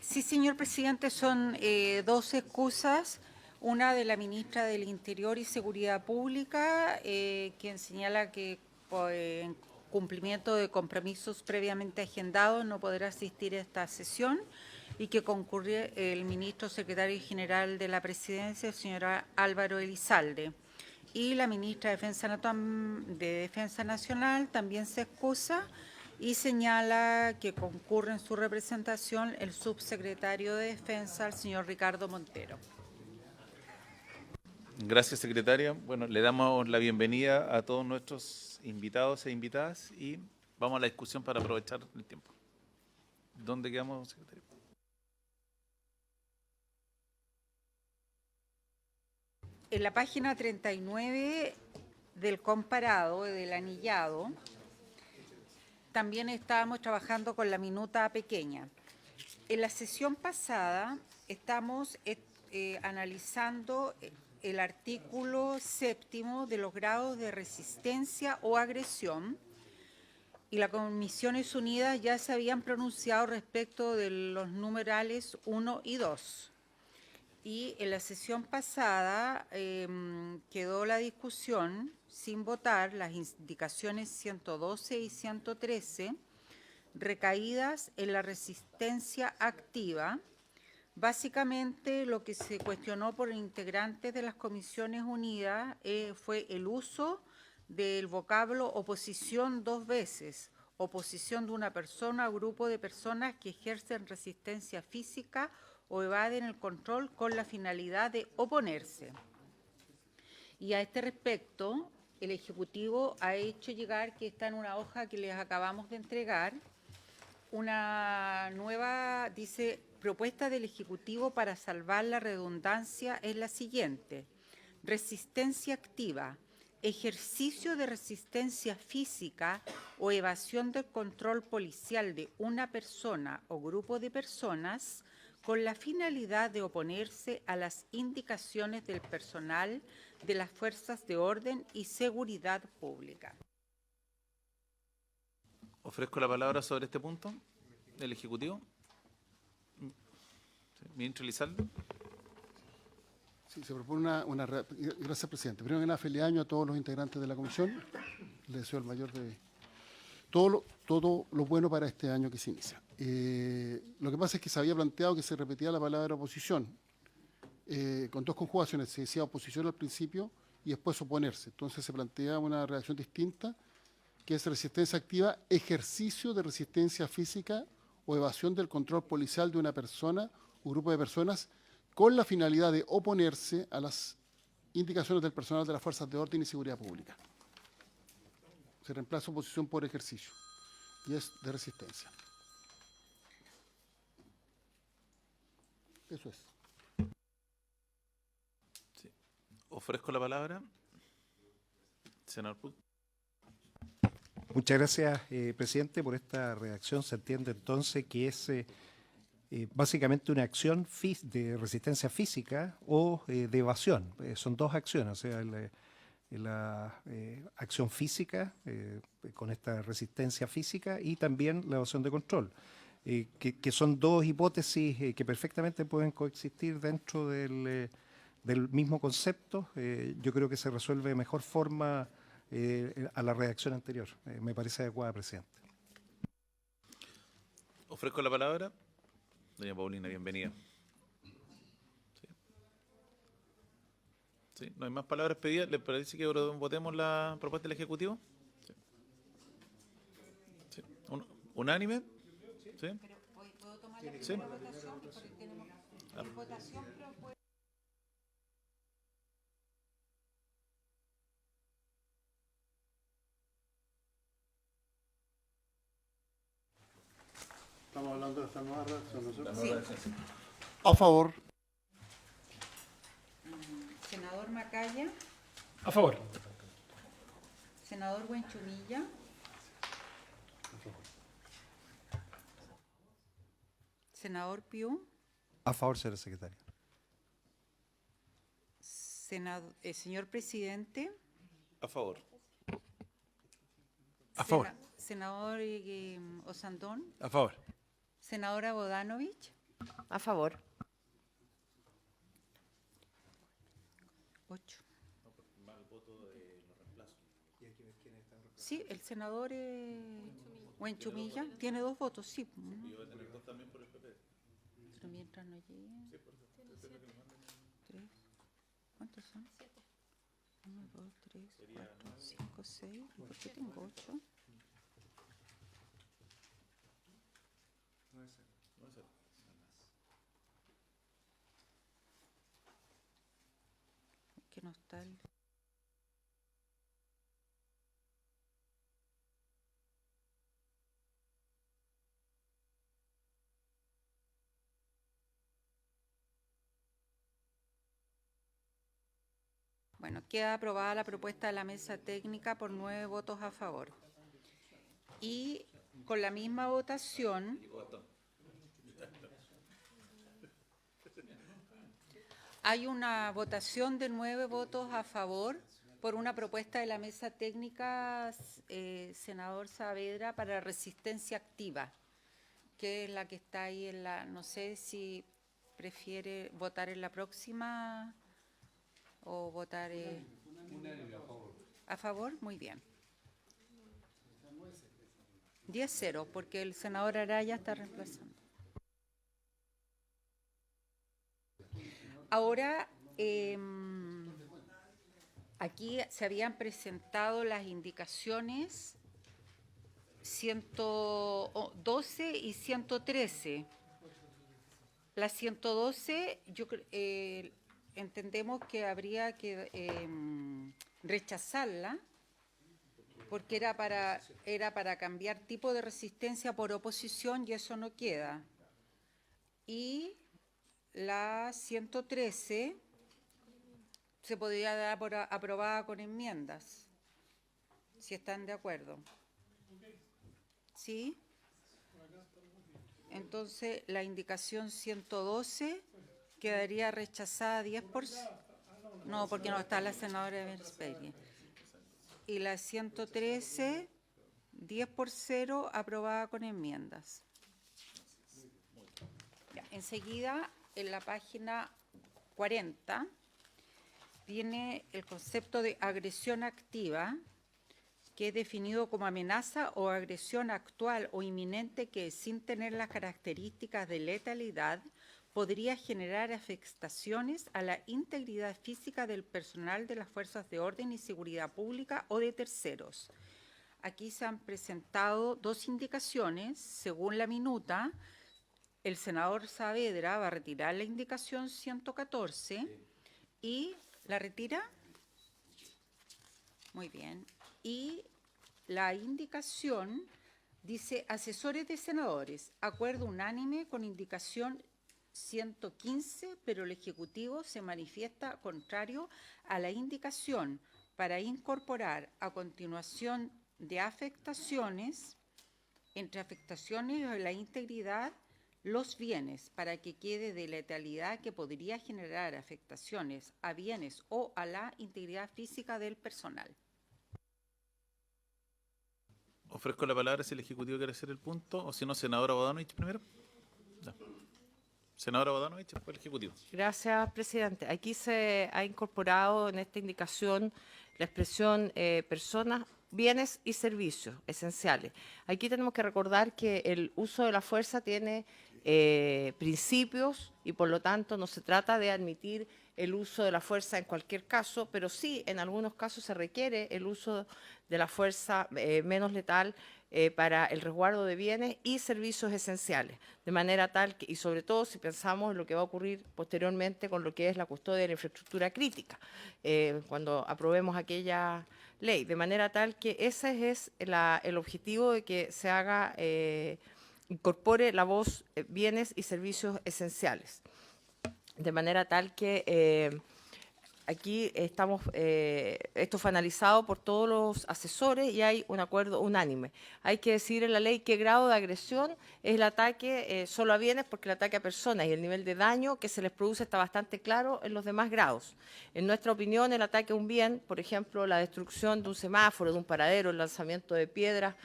Sí, señor presidente, son dos excusas. Una de la ministra del Interior y Seguridad Pública, quien señala que en cumplimiento de compromisos previamente agendados no podrá asistir a esta sesión, y que concurre el ministro secretario general de la Presidencia, el señor Álvaro Elizalde. Y la ministra de Defensa Nacional también se excusa y señala que concurre en su representación el subsecretario de Defensa, el señor Ricardo Montero. Gracias, secretaria. Bueno, le damos la bienvenida a todos nuestros invitados e invitadas y vamos a la discusión para aprovechar el tiempo. ¿Dónde quedamos, secretario? En la página 39 del comparado, del anillado, también estábamos trabajando con la minuta pequeña. En la sesión pasada estamos analizando el artículo 7º de los grados de resistencia o agresión, y las Comisiones Unidas ya se habían pronunciado respecto de los numerales 1 y 2. Y en la sesión pasada quedó la discusión sin votar las indicaciones 112 y 113 recaídas en la resistencia activa. Básicamente lo que se cuestionó por integrantes de las Comisiones Unidas fue el uso del vocablo oposición dos veces: oposición de una persona o grupo de personas que ejercen resistencia física o evaden el control con la finalidad de oponerse. Y a este respecto, el Ejecutivo ha hecho llegar, que está en una hoja que les acabamos de entregar, una nueva, dice: propuesta del Ejecutivo para salvar la redundancia es la siguiente: resistencia activa, ejercicio de resistencia física o evasión del control policial de una persona o grupo de personas con la finalidad de oponerse a las indicaciones del personal de las fuerzas de orden y seguridad pública. Ofrezco la palabra sobre este punto del Ejecutivo. Ministro Elizalde. Sí, se propone Gracias, presidente. Primero que nada, feliz año a todos los integrantes de la comisión. Les deseo el mayor de todo lo bueno para este año que se inicia. Lo que pasa es que se había planteado que se repetía la palabra oposición, con dos conjugaciones. Se decía oposición al principio y después oponerse. Entonces se plantea una redacción distinta, que es resistencia activa, ejercicio de resistencia física o evasión del control policial de una persona o grupo de personas con la finalidad de oponerse a las indicaciones del personal de las fuerzas de orden y seguridad pública. Se reemplaza oposición por ejercicio y es de resistencia. Eso es. Sí. Ofrezco la palabra. Senador Put. Muchas gracias, presidente, por esta redacción. Se entiende entonces que es básicamente una acción de resistencia física o de evasión. Son dos acciones, o sea, la acción física con esta resistencia física y también la evasión de control, que son dos hipótesis que perfectamente pueden coexistir dentro del mismo concepto. Yo creo que se resuelve de mejor forma a la redacción anterior. Me parece adecuada, presidente. Ofrezco la palabra. Doña Paulina, bienvenida. ¿Sí? ¿No hay más palabras pedidas? ¿Le parece que votemos la propuesta del Ejecutivo? Sí. Sí. ¿Unánime? ¿Sí? ¿Puedo tomar la Sí. votación? Porque tenemos votación, pero puede... Estamos hablando de esta nueva redacción, ¿no es cierto? Sí. A favor. Senador Macaya. A favor. Senador Buenchumilla. Senador Piu. A favor, señor secretario. Señor presidente. A favor. A favor. Senador Osandón. A favor. Senadora Bodanovich. A favor. 8. Sí, el senador Huenchumilla tiene 2 votos, sí. Y va a tener 2 también por el PP. Pero mientras no llegue. 3. ¿Cuántos son? 1, 2, 3, 4, 5, 6. ¿Por qué tengo 8? Que no está el... Bueno, queda aprobada la propuesta de la mesa técnica por 9 votos a favor. Y con la misma votación, hay una votación de 9 votos a favor por una propuesta de la mesa técnica, senador Saavedra, para resistencia activa, que es la que está ahí en la... No sé si prefiere votar en la próxima o votar... ¿A favor? Muy bien. 10-0, porque el senador Araya está reemplazando. Ahora, aquí se habían presentado las indicaciones 112 y 113. La 112, entendemos que habría que rechazarla, porque era para cambiar tipo de resistencia por oposición y eso no queda. Y la 113 se podría dar por aprobada con enmiendas, si están de acuerdo. ¿Sí? Entonces, la indicación 112 quedaría rechazada 10%. No, porque no está la senadora Bensperia. Y la 113, 10-0, aprobada con enmiendas. Ya, enseguida, en la página 40, viene el concepto de agresión activa, que es definido como amenaza o agresión actual o inminente que, sin tener las características de letalidad, podría generar afectaciones a la integridad física del personal de las fuerzas de orden y seguridad pública o de terceros. Aquí se han presentado 2 indicaciones. Según la minuta, el senador Saavedra va a retirar la indicación 114 y ¿la retira? Muy bien. Y la indicación dice asesores de senadores, acuerdo unánime con indicación 115, pero el Ejecutivo se manifiesta contrario a la indicación para incorporar a continuación de afectaciones, entre afectaciones a la integridad, los bienes, para que quede de letalidad que podría generar afectaciones a bienes o a la integridad física del personal. Ofrezco la palabra si el Ejecutivo quiere hacer el punto, o si no, senadora Bodanovich primero. No. Senadora Bodanovich, después el Ejecutivo. Gracias, presidente. Aquí se ha incorporado en esta indicación la expresión personas, bienes y servicios esenciales. Aquí tenemos que recordar que el uso de la fuerza tiene principios y por lo tanto no se trata de admitir el uso de la fuerza en cualquier caso, pero sí en algunos casos se requiere el uso de la fuerza menos letal para el resguardo de bienes y servicios esenciales, de manera tal que, y sobre todo si pensamos en lo que va a ocurrir posteriormente con lo que es la custodia de la infraestructura crítica, cuando aprobemos aquella ley, de manera tal que ese es el objetivo de que se haga, incorpore la voz bienes y servicios esenciales, de manera tal que aquí estamos, esto fue analizado por todos los asesores y hay un acuerdo unánime. Hay que decir en la ley qué grado de agresión es el ataque solo a bienes, porque el ataque a personas y el nivel de daño que se les produce está bastante claro en los demás grados. En nuestra opinión, el ataque a un bien, por ejemplo, la destrucción de un semáforo, de un paradero, el lanzamiento de piedras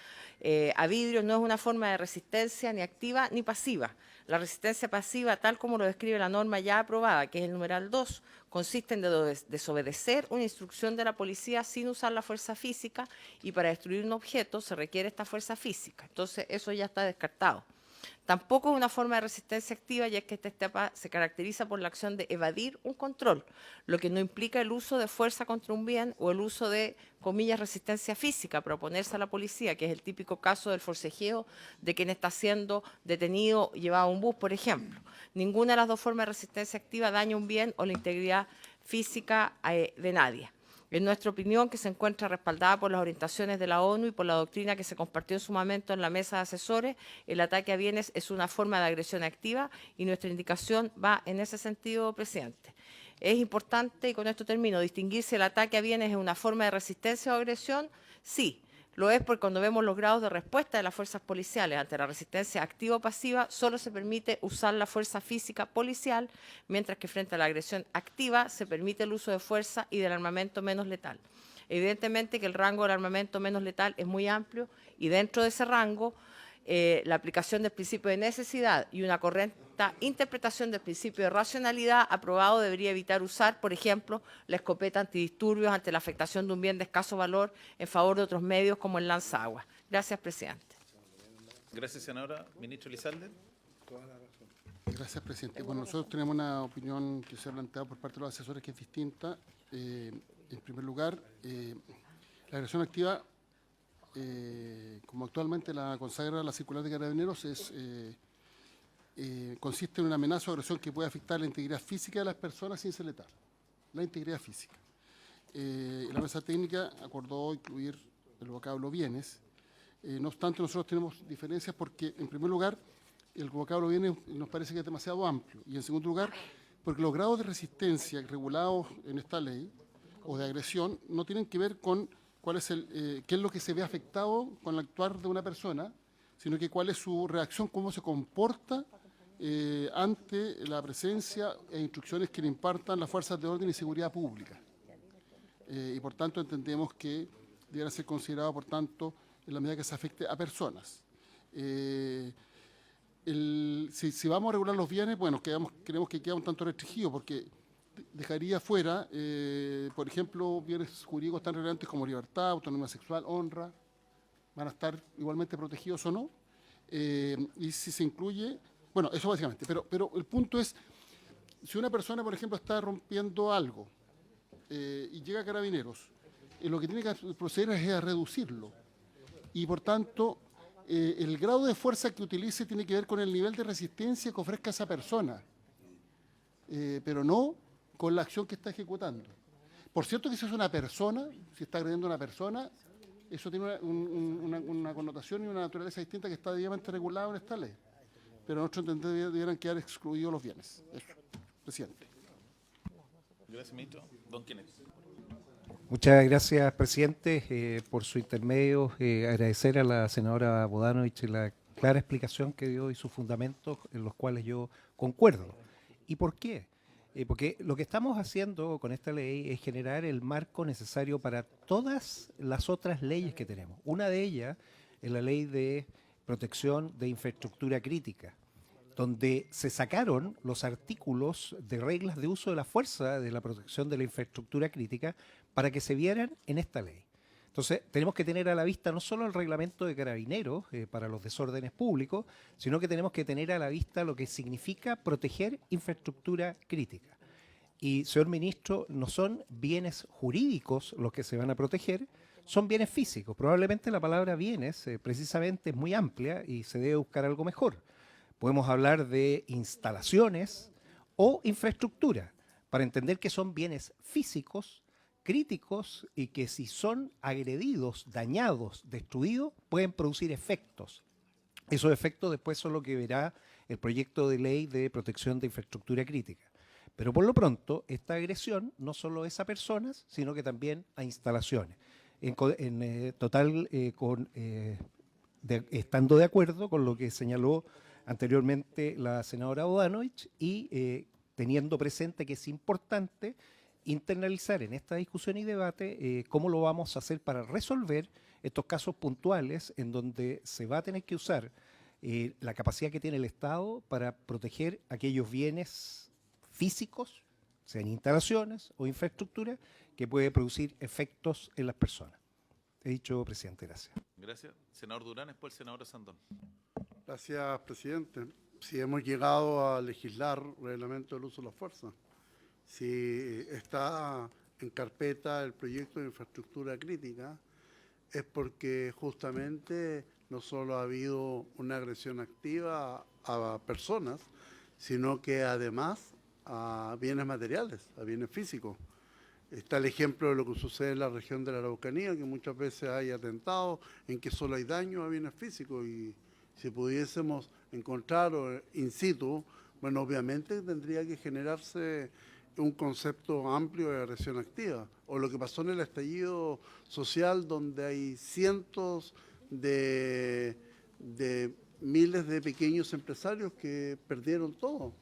a vidrio, no es una forma de resistencia ni activa ni pasiva. La resistencia pasiva, tal como lo describe la norma ya aprobada, que es el numeral 2, consiste en desobedecer una instrucción de la policía sin usar la fuerza física, y para destruir un objeto se requiere esta fuerza física. Entonces, eso ya está descartado. Tampoco es una forma de resistencia activa, ya que esta etapa se caracteriza por la acción de evadir un control, lo que no implica el uso de fuerza contra un bien o el uso de, comillas, resistencia física para oponerse a la policía, que es el típico caso del forcejeo de quien está siendo detenido y llevado a un bus, por ejemplo. Ninguna de las dos formas de resistencia activa daña un bien o la integridad física de nadie. En nuestra opinión, que se encuentra respaldada por las orientaciones de la ONU y por la doctrina que se compartió en su momento en la mesa de asesores, el ataque a bienes es una forma de agresión activa y nuestra indicación va en ese sentido, presidente. Es importante, y con esto termino, distinguir si el ataque a bienes es una forma de resistencia o agresión. Sí, lo es, porque cuando vemos los grados de respuesta de las fuerzas policiales ante la resistencia activa o pasiva, solo se permite usar la fuerza física policial, mientras que frente a la agresión activa se permite el uso de fuerza y del armamento menos letal. Evidentemente que el rango del armamento menos letal es muy amplio, y dentro de ese rango la aplicación del principio de necesidad y una correcta interpretación del principio de racionalidad aprobado debería evitar usar, por ejemplo, la escopeta antidisturbios ante la afectación de un bien de escaso valor en favor de otros medios como el lanzaguas. Gracias, presidente. Gracias, senadora. Ministro Elizalde. Gracias, presidente. Bueno, nosotros tenemos una opinión que se ha planteado por parte de los asesores que es distinta. En primer lugar, la agresión activa, como actualmente la consagra la circular de Carabineros, consiste en una amenaza o agresión que puede afectar la integridad física de las personas sin ser letal. La integridad física. La mesa técnica acordó incluir el vocablo bienes. No obstante, nosotros tenemos diferencias porque, en primer lugar, el vocablo bienes nos parece que es demasiado amplio, y en segundo lugar, porque los grados de resistencia regulados en esta ley o de agresión no tienen que ver con cuál es qué es lo que se ve afectado con el actuar de una persona, sino que cuál es su reacción, cómo se comporta ante la presencia e instrucciones que le impartan las fuerzas de orden y seguridad pública. Y por tanto entendemos que deberá ser considerado, por tanto, en la medida que se afecte a personas. Si vamos a regular los bienes, bueno, creemos que queda un tanto restringido, porque dejaría fuera, por ejemplo, bienes jurídicos tan relevantes como libertad, autonomía sexual, honra, van a estar igualmente protegidos o no. Y si se incluye, bueno, eso básicamente, pero el punto es, si una persona, por ejemplo, está rompiendo algo y llega a Carabineros, lo que tiene que proceder es a reducirlo. Y por tanto, el grado de fuerza que utilice tiene que ver con el nivel de resistencia que ofrezca esa persona, pero no con la acción que está ejecutando. Por cierto que si es una persona, si está agrediendo a una persona, eso tiene una connotación y una naturaleza distinta que está debidamente regulada en esta ley. Pero a nuestro entender debieran quedar excluidos los bienes. Eso, presidente. Gracias, ministro. Don Kenneth. Muchas gracias, presidente. Por su intermedio, agradecer a la senadora Bodanovich la clara explicación que dio y sus fundamentos, en los cuales yo concuerdo. ¿Y por qué? Porque lo que estamos haciendo con esta ley es generar el marco necesario para todas las otras leyes que tenemos. Una de ellas es la ley de protección de infraestructura crítica, donde se sacaron los artículos de reglas de uso de la fuerza de la protección de la infraestructura crítica para que se vieran en esta ley. Entonces, tenemos que tener a la vista no solo el reglamento de Carabineros para los desórdenes públicos, sino que tenemos que tener a la vista lo que significa proteger infraestructura crítica. Y, señor ministro, no son bienes jurídicos los que se van a proteger, son bienes físicos. Probablemente la palabra bienes precisamente es muy amplia y se debe buscar algo mejor. Podemos hablar de instalaciones o infraestructura para entender que son bienes físicos, críticos, y que si son agredidos, dañados, destruidos, pueden producir efectos. Esos efectos después son lo que verá el proyecto de ley de protección de infraestructura crítica. Pero por lo pronto, esta agresión no solo es a personas, sino que también a instalaciones. Estando de acuerdo con lo que señaló anteriormente la senadora Bodanovich y teniendo presente que es importante internalizar en esta discusión y debate cómo lo vamos a hacer para resolver estos casos puntuales en donde se va a tener que usar la capacidad que tiene el Estado para proteger aquellos bienes físicos, sean instalaciones o infraestructura, que puede producir efectos en las personas. He dicho, presidente, gracias. Gracias. Senador Durán, después el senador Sandón. Gracias, presidente. Si hemos llegado a legislar reglamento del uso de la fuerza, si está en carpeta el proyecto de infraestructura crítica, es porque justamente no solo ha habido una agresión activa a personas, sino que además a bienes materiales, a bienes físicos. Está el ejemplo de lo que sucede en la región de la Araucanía, que muchas veces hay atentados en que solo hay daño a bienes físicos, y si pudiésemos encontrar in situ, bueno, obviamente tendría que generarse un concepto amplio de agresión activa, o lo que pasó en el estallido social, donde hay cientos de miles de pequeños empresarios que perdieron todo,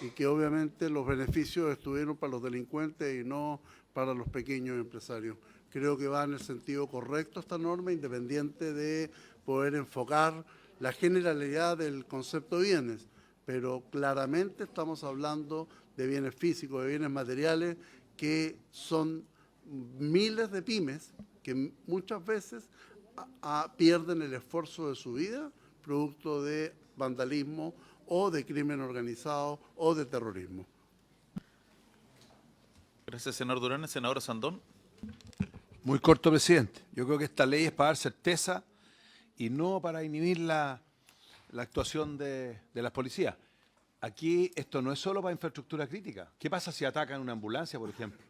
y que obviamente los beneficios estuvieron para los delincuentes y no para los pequeños empresarios. Creo que va en el sentido correcto esta norma, independiente de poder enfocar la generalidad del concepto de bienes, pero claramente estamos hablando de bienes físicos, de bienes materiales, que son miles de pymes que muchas veces pierden el esfuerzo de su vida producto de vandalismo o de crimen organizado o de terrorismo. Gracias, senador Durán. El senador Sandón. Muy corto, presidente. Yo creo que esta ley es para dar certeza y no para inhibir la actuación de las policías. Aquí esto no es solo para infraestructura crítica. ¿Qué pasa si atacan una ambulancia, por ejemplo?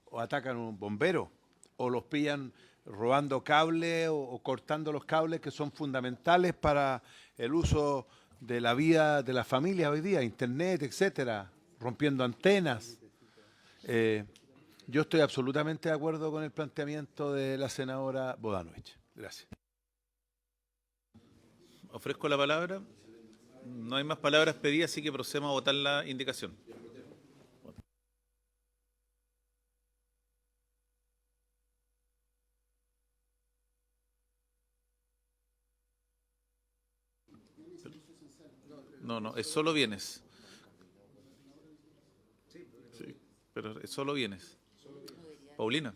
O atacan un bombero, o los pillan robando cables o cortando los cables que son fundamentales para el uso de la vida de las familias hoy día, internet, etcétera, rompiendo antenas. Yo estoy absolutamente de acuerdo con el planteamiento de la senadora Bodanovich. Gracias. Ofrezco la palabra. No hay más palabras pedidas, así que procedemos a votar la indicación. No, es solo bienes. Sí, pero es solo bienes. Paulina,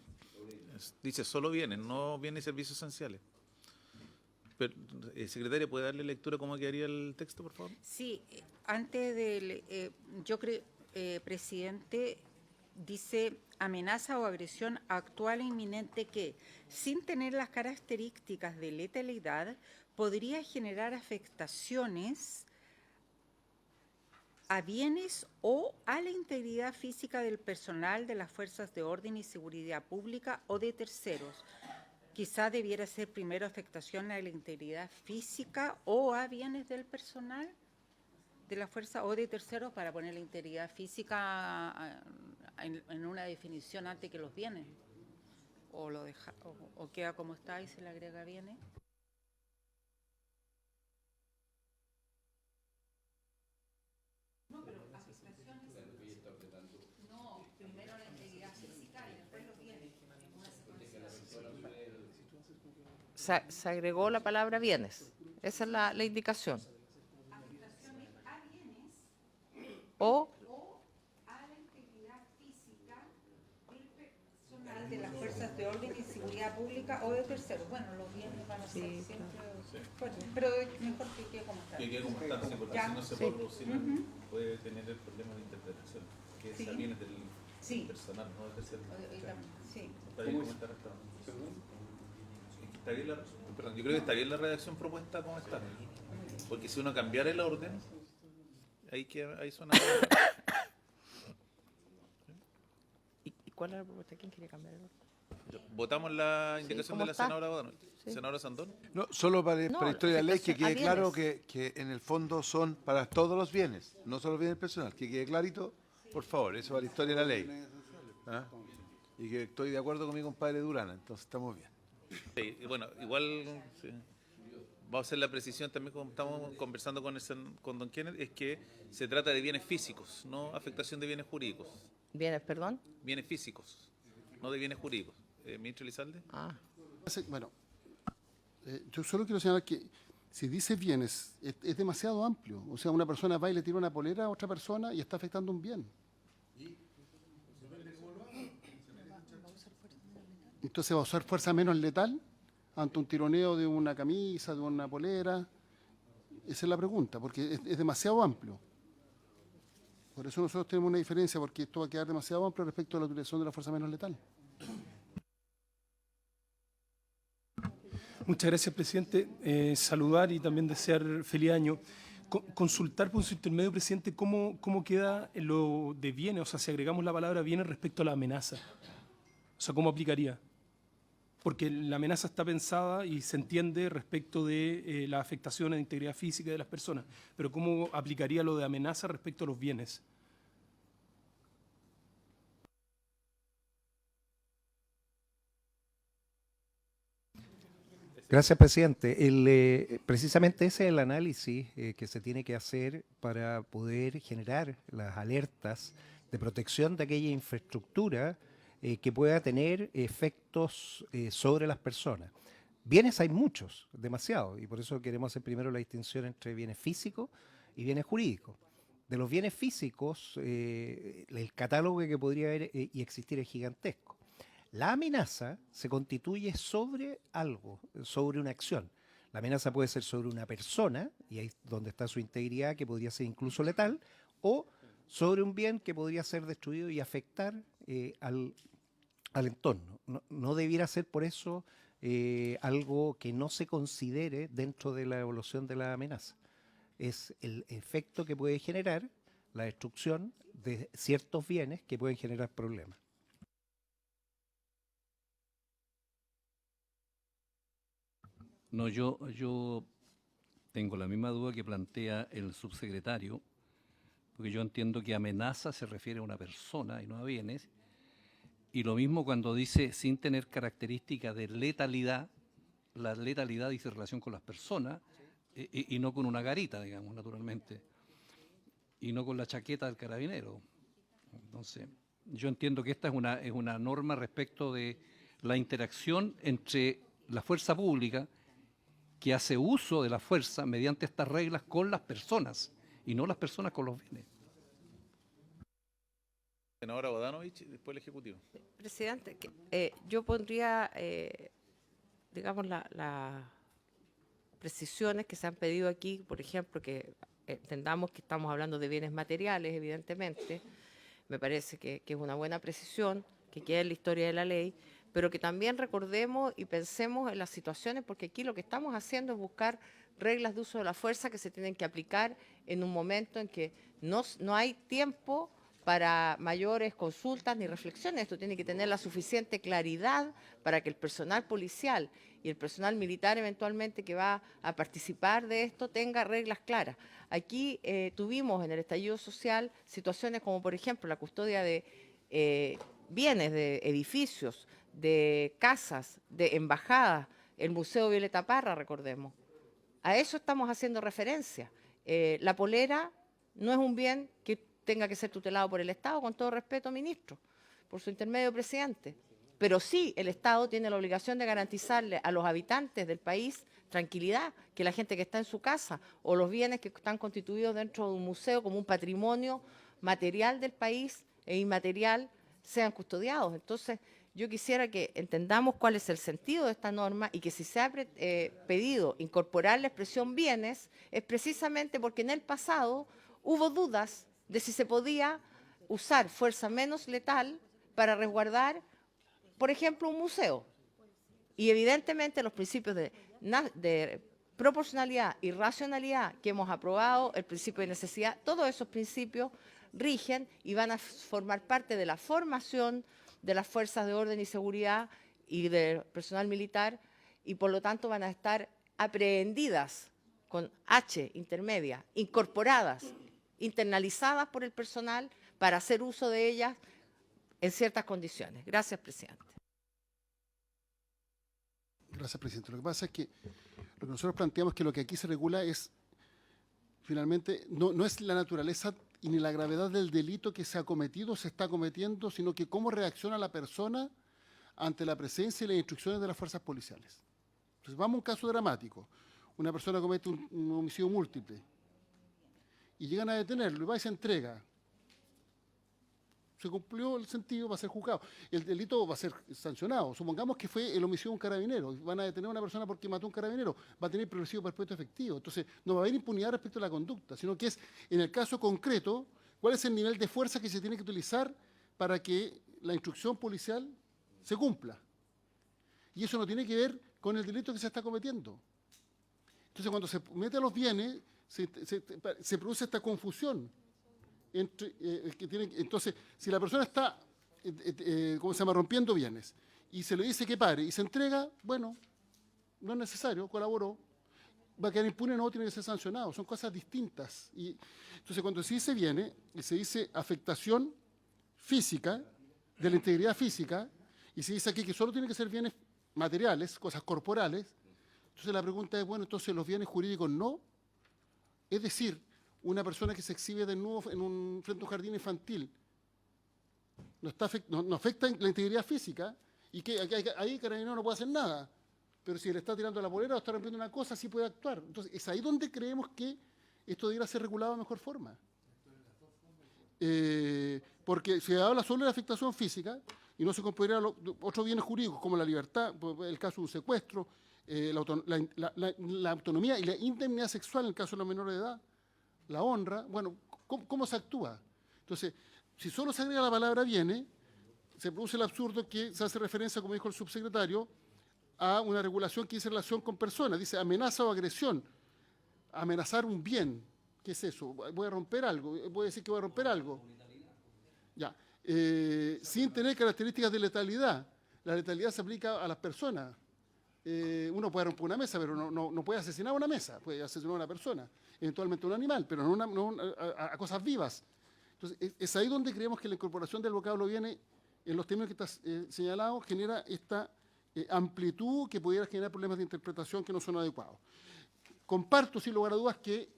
dice solo bienes, no bienes y servicios esenciales. Pero, secretaria, ¿puede darle lectura cómo quedaría el texto, por favor? Sí, antes del, yo creo, presidente, dice amenaza o agresión actual e inminente que, sin tener las características de letalidad, podría generar afectaciones a bienes o a la integridad física del personal de las fuerzas de orden y seguridad pública o de terceros. Quizá debiera ser primero afectación a la integridad física o a bienes del personal de la fuerza o de terceros, para poner la integridad física en una definición antes que los bienes. O lo deja, o queda como está y se le agrega bienes. No, pero afectaciones. No, primero la integridad física y después los bienes. Se agregó la palabra bienes. Esa es la indicación. Afectaciones a bienes O a la integridad física del personal de las fuerzas de orden y seguridad pública o de terceros. Bueno, los bienes van a ser siempre. Bueno, pero mejor que quede como está. Que quede como está, sí, porque Ya. si no se puede producir, puede tener el problema de interpretación, que Sí. esa viene del Sí. personal, no del tercero. Sí. Está bien como está redactado. Está bien perdón, yo creo que está bien la redacción propuesta como está. Porque si uno cambiara el orden, ahí suena. ¿Y cuál era la propuesta? ¿Quién quería cambiar el orden? Votamos la indicación ¿cómo de la está? senadora Bodanovich. Sí. Senadora Sandón. No, solo para No, la historia de la ley, que afectación a quede claro bienes. que en el fondo son para todos los bienes, no solo bienes personales. Que quede clarito, por favor, eso para la historia de la ley. ¿Ah? Y que estoy de acuerdo con mi compadre Durán, entonces estamos bien. Sí, y bueno, igual sí. Vamos a hacer la precisión también, como estamos conversando con don Kenneth, es que se trata de bienes físicos, no afectación de bienes jurídicos. Bienes, perdón. Bienes físicos, no de bienes jurídicos. Ministro Elizalde. Ah. Bueno, yo solo quiero señalar que Si dice bienes, es demasiado amplio. O sea, una persona va y le tira una polera a otra persona y está afectando un bien. Entonces va a usar fuerza menos letal ante un tironeo de una camisa, de una polera. Esa es la pregunta, porque es demasiado amplio. Por eso nosotros tenemos una diferencia, porque esto va a quedar demasiado amplio respecto a la utilización de la fuerza menos letal. Muchas gracias, presidente. Saludar y también desear feliz año. Consultar por su intermedio, presidente, cómo queda lo de bienes, o sea, si agregamos la palabra bienes respecto a la amenaza. O sea, ¿cómo aplicaría? Porque la amenaza está pensada y se entiende respecto de la afectación a la integridad física de las personas, pero ¿cómo aplicaría lo de amenaza respecto a los bienes? Gracias, presidente. Precisamente ese es el análisis que se tiene que hacer para poder generar las alertas de protección de aquella infraestructura que pueda tener efectos sobre las personas. Bienes hay muchos, demasiados, y por eso queremos hacer primero la distinción entre bienes físicos y bienes jurídicos. De los bienes físicos, el catálogo que podría haber y existir es gigantesco. La amenaza se constituye sobre algo, sobre una acción. La amenaza puede ser sobre una persona, y ahí es donde está su integridad, que podría ser incluso letal, o sobre un bien que podría ser destruido y afectar al entorno. No debiera ser por eso algo que no se considere dentro de la evaluación de la amenaza. Es el efecto que puede generar la destrucción de ciertos bienes que pueden generar problemas. No, yo tengo la misma duda que plantea el subsecretario, porque yo entiendo que amenaza se refiere a una persona y no a bienes, y lo mismo cuando dice sin tener características de letalidad, la letalidad dice relación con las personas y no con una garita, digamos, naturalmente, y no con la chaqueta del carabinero. Entonces, yo entiendo que esta es una norma respecto de la interacción entre la fuerza pública que hace uso de la fuerza mediante estas reglas con las personas y no las personas con los bienes. Senadora Bodanovich y después el Ejecutivo. Presidente, yo pondría, digamos, las precisiones que se han pedido aquí, por ejemplo, que entendamos que estamos hablando de bienes materiales, evidentemente. Me parece que es una buena precisión, que queda en la historia de la ley, pero que también recordemos y pensemos en las situaciones, porque aquí lo que estamos haciendo es buscar reglas de uso de la fuerza que se tienen que aplicar en un momento en que no hay tiempo para mayores consultas ni reflexiones. Esto tiene que tener la suficiente claridad para que el personal policial y el personal militar eventualmente que va a participar de esto tenga reglas claras. Aquí tuvimos en el estallido social situaciones como, por ejemplo, la custodia de bienes, de edificios, de casas, de embajadas, el Museo Violeta Parra, recordemos. A eso estamos haciendo referencia. La polera no es un bien que tenga que ser tutelado por el Estado, con todo respeto, ministro, por su intermedio, presidente. Pero sí, el Estado tiene la obligación de garantizarle a los habitantes del país tranquilidad, que la gente que está en su casa o los bienes que están constituidos dentro de un museo como un patrimonio material del país e inmaterial sean custodiados. Entonces, yo quisiera que entendamos cuál es el sentido de esta norma y que si se ha pedido incorporar la expresión bienes, es precisamente porque en el pasado hubo dudas de si se podía usar fuerza menos letal para resguardar, por ejemplo, un museo. Y evidentemente los principios de proporcionalidad y racionalidad que hemos aprobado, el principio de necesidad, todos esos principios rigen y van a formar parte de la formación de las fuerzas de orden y seguridad y del personal militar, y por lo tanto van a estar aprehendidas con H intermedia, incorporadas, internalizadas por el personal para hacer uso de ellas en ciertas condiciones. Gracias, presidente. Gracias, presidente. Lo que pasa es que lo que nosotros planteamos es que lo que aquí se regula es, finalmente, no es la naturaleza y ni la gravedad del delito que se ha cometido o se está cometiendo, sino que cómo reacciona la persona ante la presencia y las instrucciones de las fuerzas policiales. Entonces, vamos a un caso dramático. una persona comete un homicidio múltiple y llegan a detenerlo y va y se entrega, se cumplió el sentido, va a ser juzgado. El delito va a ser sancionado. Supongamos que fue el homicidio de un carabinero. Van a detener a una persona porque mató a un carabinero. Va a tener progresivo perpetuo efectivo. Entonces, no va a haber impunidad respecto a la conducta, sino que es, en el caso concreto, cuál es el nivel de fuerza que se tiene que utilizar para que la instrucción policial se cumpla. Y eso no tiene que ver con el delito que se está cometiendo. Entonces, cuando se mete a los bienes, se produce esta confusión. Entonces, si la persona está, rompiendo bienes y se le dice que pare y se entrega, bueno, no es necesario, colaboró, va a quedar impune, no, tiene que ser sancionado, son cosas distintas. Y entonces, cuando se dice bienes y se dice afectación física, de la integridad física, y se dice aquí que solo tiene que ser bienes materiales, cosas corporales, entonces la pregunta es, bueno, entonces los bienes jurídicos no, es decir, una persona que se exhibe desnudo frente a un jardín infantil no afecta la integridad física y que ahí Carabinero no puede hacer nada. Pero si le está tirando la polera o está rompiendo una cosa, sí puede actuar. Entonces, es ahí donde creemos que esto debiera ser regulado de mejor forma. Porque se habla solo de la afectación física y no se considera otros bienes jurídicos como la libertad, el caso de un secuestro, la autonomía y la indemnidad sexual en el caso de los menores de edad, la honra, bueno, ¿cómo se actúa? Entonces, si solo se agrega la palabra viene, se produce el absurdo que se hace referencia, como dijo el subsecretario, a una regulación que dice relación con personas, dice amenaza o agresión, amenazar un bien, ¿qué es eso? Voy a romper algo, voy a decir que voy a romper algo. Ya, sin tener características de letalidad, la letalidad se aplica a las personas. Uno puede romper una mesa, pero no puede asesinar una mesa, puede asesinar a una persona, eventualmente a un animal, pero no a cosas vivas. Entonces, es ahí donde creemos que la incorporación del vocablo viene, en los términos que está señalado, genera esta amplitud que pudiera generar problemas de interpretación que no son adecuados. Comparto, sin lugar a dudas, que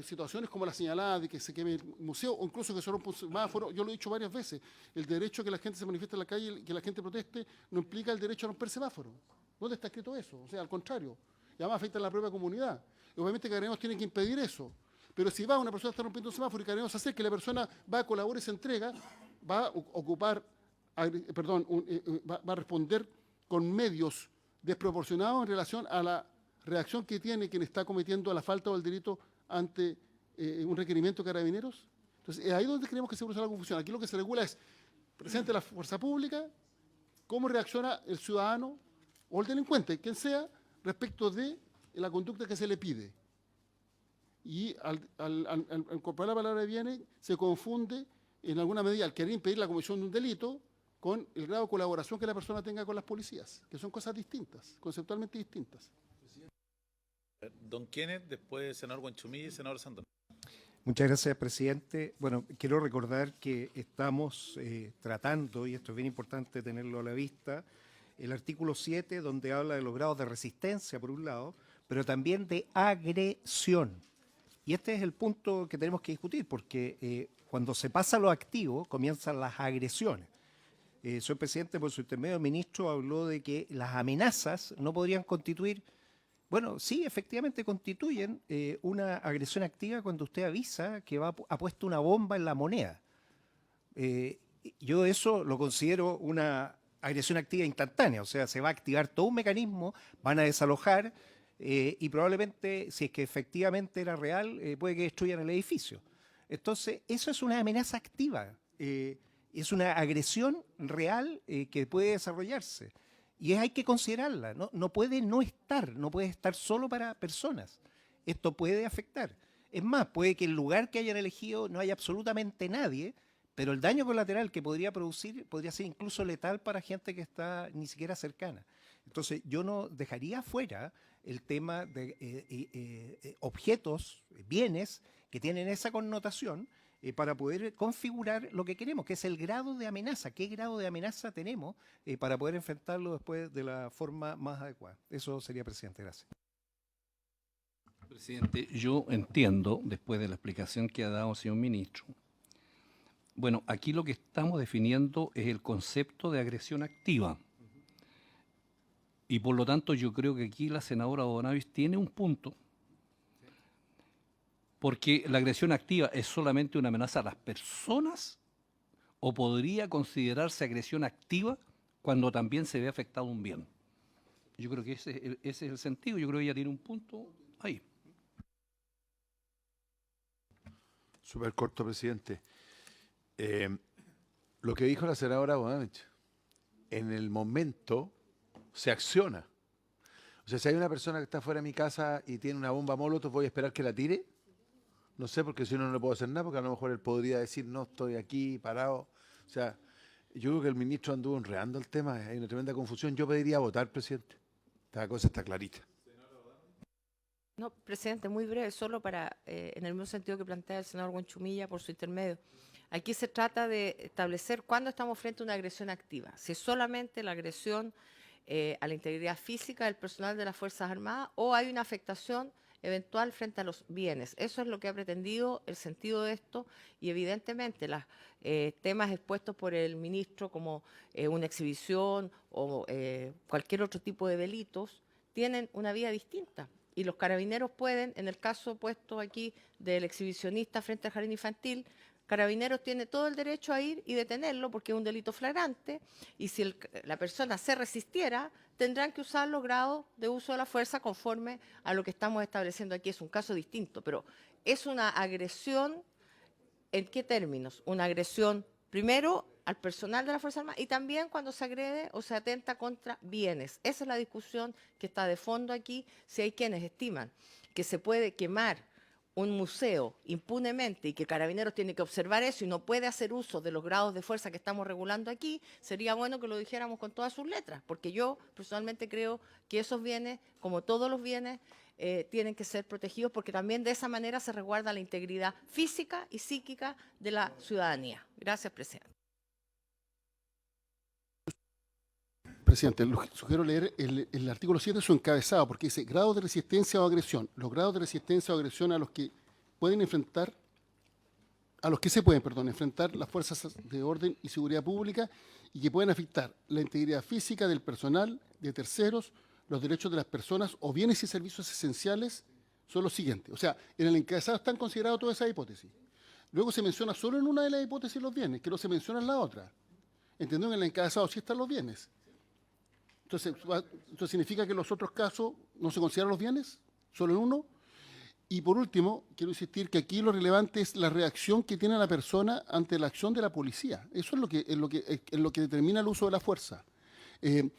situaciones como la señalada de que se queme el museo, o incluso que se rompa un semáforo, yo lo he dicho varias veces, el derecho a que la gente se manifieste en la calle, que la gente proteste, no implica el derecho a romper semáforos. ¿Dónde está escrito eso? O sea, al contrario, y además afecta a la propia comunidad. Y obviamente Carabineros tiene que impedir eso. Pero si una persona está rompiendo un semáforo y Carabineros hace que la persona va a colaborar y se entrega, va a ocupar, va a responder con medios desproporcionados en relación a la reacción que tiene quien está cometiendo la falta o el delito ante un requerimiento de Carabineros. Entonces, es ahí donde creemos que se produce la confusión. Aquí lo que se regula es presente la fuerza pública, cómo reacciona el ciudadano o el delincuente, quien sea, respecto de la conducta que se le pide. Y al incorporar la palabra viene, se confunde en alguna medida al querer impedir la comisión de un delito con el grado de colaboración que la persona tenga con las policías, que son cosas distintas, conceptualmente distintas. Don Kenneth, después senador Guanchumí y senador Sandón. Muchas gracias, presidente. Bueno, quiero recordar que estamos tratando, y esto es bien importante tenerlo a la vista, el artículo 7, donde habla de los grados de resistencia, por un lado, pero también de agresión. Y este es el punto que tenemos que discutir, porque cuando se pasa a lo activo, comienzan las agresiones. Señor presidente, por su intermedio, el ministro habló de que las amenazas no podrían constituir. Bueno, sí, efectivamente constituyen una agresión activa cuando usted avisa que ha puesto una bomba en la moneda. Yo eso lo considero una agresión activa instantánea, o sea, se va a activar todo un mecanismo, van a desalojar y probablemente, si es que efectivamente era real, puede que destruyan el edificio. Entonces, eso es una amenaza activa, es una agresión real que puede desarrollarse. Y hay que considerarla, no puede no puede estar solo para personas. Esto puede afectar. Es más, puede que el lugar que hayan elegido no haya absolutamente nadie, pero el daño colateral que podría producir podría ser incluso letal para gente que está ni siquiera cercana. Entonces, yo no dejaría fuera el tema de objetos, bienes que tienen esa connotación, para poder configurar lo que queremos, que es el grado de amenaza. ¿Qué grado de amenaza tenemos para poder enfrentarlo después de la forma más adecuada? Eso sería, presidente. Gracias. Presidente, yo entiendo, después de la explicación que ha dado el señor ministro, bueno, aquí lo que estamos definiendo es el concepto de agresión activa. Y por lo tanto yo creo que aquí la senadora Bonavis tiene un punto, porque la agresión activa es solamente una amenaza a las personas o podría considerarse agresión activa cuando también se ve afectado un bien. Yo creo que ese es el sentido, yo creo que ella tiene un punto ahí. Súper corto, presidente. Lo que dijo la senadora Bonavich, en el momento se acciona. O sea, si hay una persona que está fuera de mi casa y tiene una bomba molotov, ¿voy a esperar que la tire? No sé, porque si no, no le puedo hacer nada, porque a lo mejor él podría decir, no, estoy aquí, parado. O sea, yo creo que el ministro anduvo enredando el tema, hay una tremenda confusión. Yo pediría votar, presidente. Esta cosa está clarita. No, presidente, muy breve, solo para, en el mismo sentido que plantea el senador Huanchumilla por su intermedio. Aquí se trata de establecer cuándo estamos frente a una agresión activa. Si es solamente la agresión a la integridad física del personal de las Fuerzas Armadas o hay una afectación eventual frente a los bienes. Eso es lo que ha pretendido el sentido de esto y evidentemente los temas expuestos por el ministro como una exhibición o cualquier otro tipo de delitos tienen una vía distinta. Y los carabineros pueden, en el caso puesto aquí del exhibicionista frente al jardín infantil, Carabineros tiene todo el derecho a ir y detenerlo porque es un delito flagrante y si la persona se resistiera, tendrán que usar los grados de uso de la fuerza conforme a lo que estamos estableciendo aquí. Es un caso distinto, pero es una agresión, ¿en qué términos? Una agresión, primero, al personal de la Fuerza Armada y también cuando se agrede o se atenta contra bienes. Esa es la discusión que está de fondo aquí, si hay quienes estiman que se puede quemar un museo impunemente y que Carabineros tiene que observar eso y no puede hacer uso de los grados de fuerza que estamos regulando aquí, sería bueno que lo dijéramos con todas sus letras, porque yo personalmente creo que esos bienes, como todos los bienes, tienen que ser protegidos porque también de esa manera se resguarda la integridad física y psíquica de la ciudadanía. Gracias, presidente. Presidente, sugiero leer el artículo 7, su encabezado, porque dice grados de resistencia o agresión. Los grados de resistencia o agresión a los que pueden enfrentar, enfrentar las fuerzas de orden y seguridad pública y que pueden afectar la integridad física del personal, de terceros, los derechos de las personas o bienes y servicios esenciales son los siguientes. O sea, en el encabezado están consideradas todas esas hipótesis. Luego se menciona solo en una de las hipótesis los bienes, que no se menciona en la otra. ¿Entendió? En el encabezado sí están los bienes. Entonces, significa que en los otros casos no se consideran los bienes, solo en uno. Y por último, quiero insistir que aquí lo relevante es la reacción que tiene la persona ante la acción de la policía. Eso es lo que determina el uso de la fuerza. En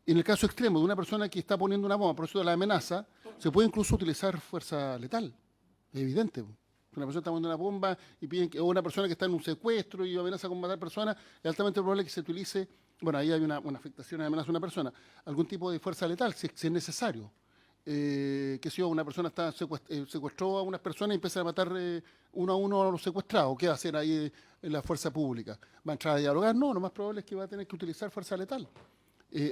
el caso extremo de una persona que está poniendo una bomba, por eso de la amenaza, se puede incluso utilizar fuerza letal. Es evidente. Una persona está poniendo una bomba y piden o una persona que está en un secuestro y amenaza con matar personas, es altamente probable que se utilice. Bueno, ahí hay una afectación, amenaza a una persona, algún tipo de fuerza letal, si es necesario. Que si una persona secuestró a unas personas y empieza a matar uno a uno a los secuestrados, ¿qué va a hacer ahí en la fuerza pública? ¿Va a entrar a dialogar? No, lo más probable es que va a tener que utilizar fuerza letal.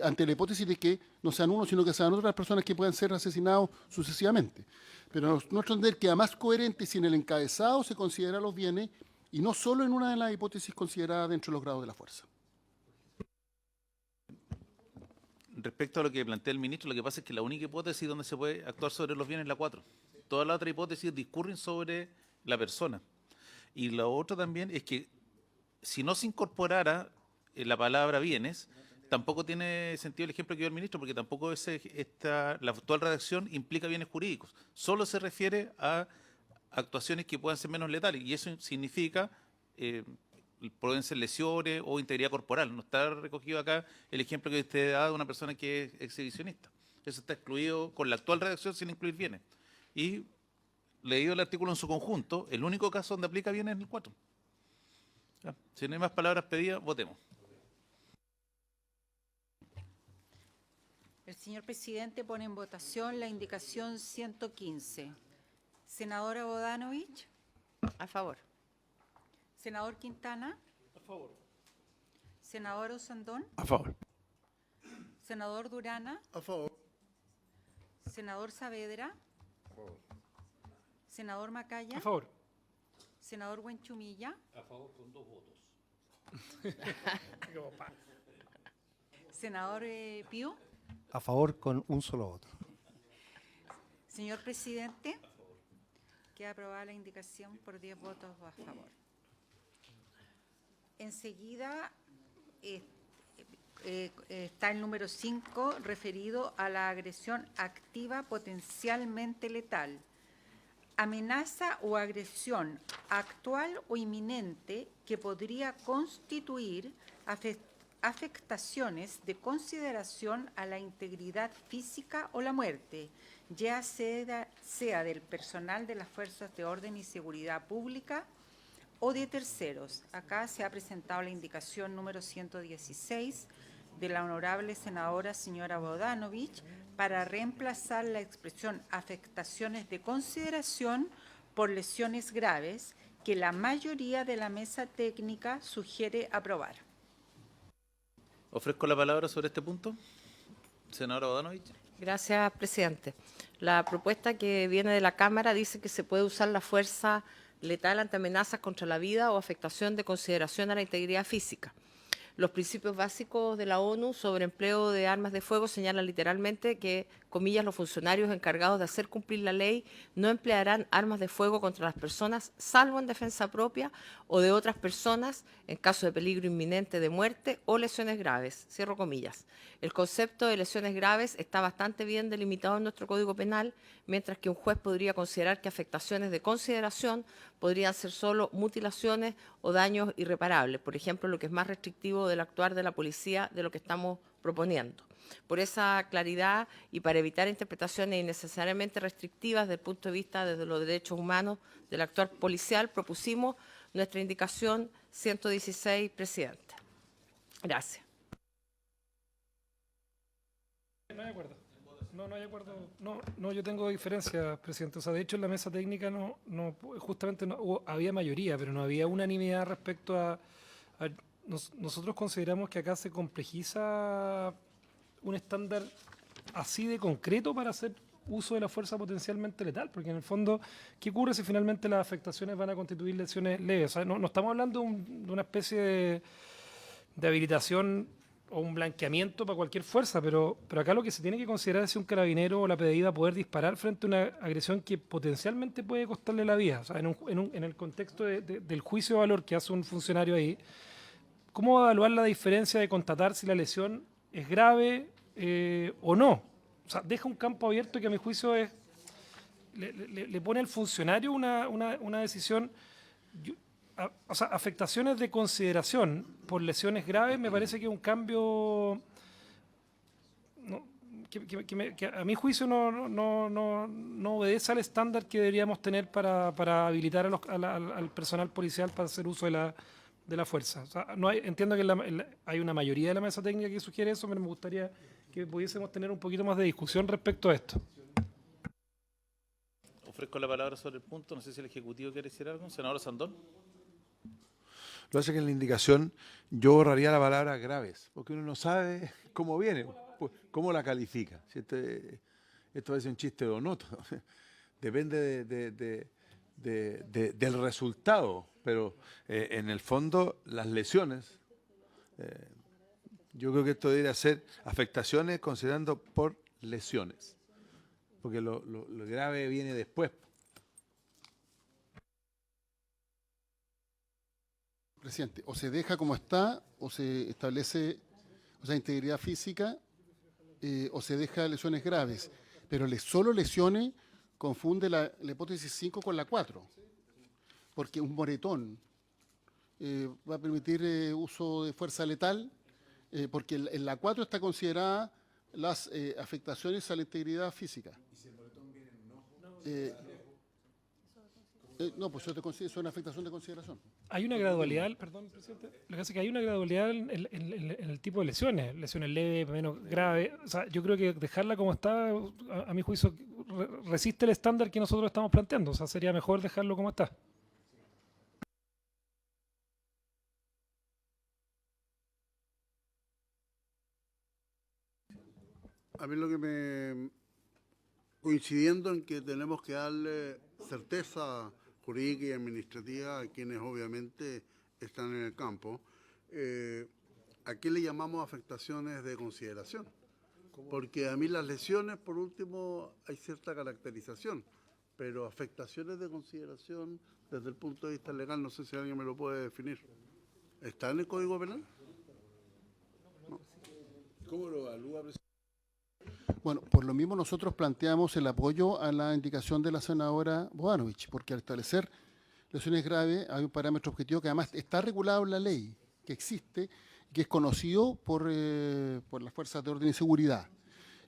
Ante la hipótesis de que no sean uno, sino que sean otras personas que puedan ser asesinados sucesivamente. Pero nuestro entender queda más coherente si en el encabezado se considera los bienes y no solo en una de las hipótesis consideradas dentro de los grados de la fuerza. Respecto a lo que plantea el ministro, lo que pasa es que la única hipótesis donde se puede actuar sobre los bienes es la 4. Todas las otras hipótesis discurren sobre la persona. Y lo otro también es que si no se incorporara la palabra bienes, tampoco tiene sentido el ejemplo que dio el ministro, porque tampoco la actual redacción implica bienes jurídicos. Solo se refiere a actuaciones que puedan ser menos letales, y eso significa pueden ser lesiones o integridad corporal. No está recogido acá el ejemplo que usted da de una persona que es exhibicionista. Eso está excluido con la actual redacción sin incluir bienes. Y leído el artículo en su conjunto, el único caso donde aplica bienes es el 4. Ya. Si no hay más palabras pedidas, votemos. El señor presidente pone en votación la indicación 115. Senadora Bodanovich. A favor. Senador Quintana. A favor. Senador Osandón. A favor. Senador Durana. A favor. Senador Saavedra. A favor. Senador Macaya. A favor. Senador Huanchumilla. A favor con 2 votos. Senador Pío. a favor con un solo voto. Señor presidente, queda aprobada la indicación por 10 votos a favor. Enseguida está el número 5 referido a la agresión activa potencialmente letal. Amenaza o agresión actual o inminente que podría constituir afectaciones de consideración a la integridad física o la muerte, ya sea del personal de las fuerzas de orden y seguridad pública o de terceros. Acá se ha presentado la indicación número 116 de la honorable senadora señora Bodanovich para reemplazar la expresión afectaciones de consideración por lesiones graves que la mayoría de la mesa técnica sugiere aprobar. Ofrezco la palabra sobre este punto. Senadora Bodanovich. Gracias, presidente. La propuesta que viene de la Cámara dice que se puede usar la fuerza letal ante amenazas contra la vida o afectación de consideración a la integridad física. Los principios básicos de la ONU sobre empleo de armas de fuego señalan literalmente que, comillas, los funcionarios encargados de hacer cumplir la ley no emplearán armas de fuego contra las personas, salvo en defensa propia o de otras personas, en caso de peligro inminente de muerte o lesiones graves. Cierro comillas. El concepto de lesiones graves está bastante bien delimitado en nuestro Código Penal, mientras que un juez podría considerar que afectaciones de consideración podrían ser solo mutilaciones o daños irreparables, por ejemplo, lo que es más restrictivo del actuar de la policía de lo que estamos proponiendo. Por esa claridad y para evitar interpretaciones innecesariamente restrictivas desde el punto de vista de los derechos humanos del actuar policial, propusimos nuestra indicación 116, presidente. Gracias. No hay acuerdo. No hay acuerdo. No, yo tengo diferencias, presidente. O sea, de hecho, en la mesa técnica justamente había mayoría, pero no había unanimidad respecto nosotros consideramos que acá se complejiza un estándar así de concreto para hacer uso de la fuerza potencialmente letal, porque en el fondo, ¿qué ocurre si finalmente las afectaciones van a constituir lesiones leves? O sea, no estamos hablando de una especie de habilitación o un blanqueamiento para cualquier fuerza, pero acá lo que se tiene que considerar es si un carabinero o la PDI va a poder disparar frente a una agresión que potencialmente puede costarle la vida. O sea, en el contexto del juicio de valor que hace un funcionario ahí, ¿cómo evaluar la diferencia de constatar si la lesión es grave o no? O sea, deja un campo abierto que a mi juicio le pone al funcionario una decisión. O sea, afectaciones de consideración por lesiones graves me parece que es un cambio que a mi juicio no obedece al estándar que deberíamos tener para habilitar al personal policial para hacer uso de la fuerza. O sea, entiendo que hay una mayoría de la mesa técnica que sugiere eso, pero me gustaría que pudiésemos tener un poquito más de discusión respecto a esto. Ofrezco la palabra sobre el punto. No sé si el Ejecutivo quiere decir algo. Senador Sandón. Lo que hace que en la indicación yo borraría la palabra graves, porque uno no sabe cómo viene, cómo la califica. Si esto es un chiste o no, depende del resultado, pero en el fondo las lesiones, yo creo que esto debería ser afectaciones considerando por lesiones, porque lo grave viene después. Presidente, o se deja como está, o se establece, o sea, integridad física, o se deja lesiones graves. Pero solo lesiones confunde la hipótesis 5 con la 4. Porque un moretón va a permitir uso de fuerza letal, porque en la 4 está considerada las afectaciones a la integridad física. ¿Y si el moretón viene no? No, pues es una afectación de consideración. Hay una gradualidad, perdón, presidente, lo que hace que hay una gradualidad en el tipo de lesiones leves, menos graves. O sea, yo creo que dejarla como está, a mi juicio, resiste el estándar que nosotros estamos planteando. O sea, sería mejor dejarlo como está. A mí lo que me... coincidiendo en que tenemos que darle certeza jurídica y administrativa a quienes obviamente están en el campo, ¿a qué le llamamos afectaciones de consideración? Porque a mí las lesiones, por último, hay cierta caracterización, pero afectaciones de consideración desde el punto de vista legal, no sé si alguien me lo puede definir. ¿Está en el Código Penal? ¿Cómo lo evalúa, presidente? Bueno, por lo mismo nosotros planteamos el apoyo a la indicación de la senadora Bodanovich, porque al establecer lesiones graves hay un parámetro objetivo que además está regulado en la ley, que existe, que es conocido por las fuerzas de orden y seguridad.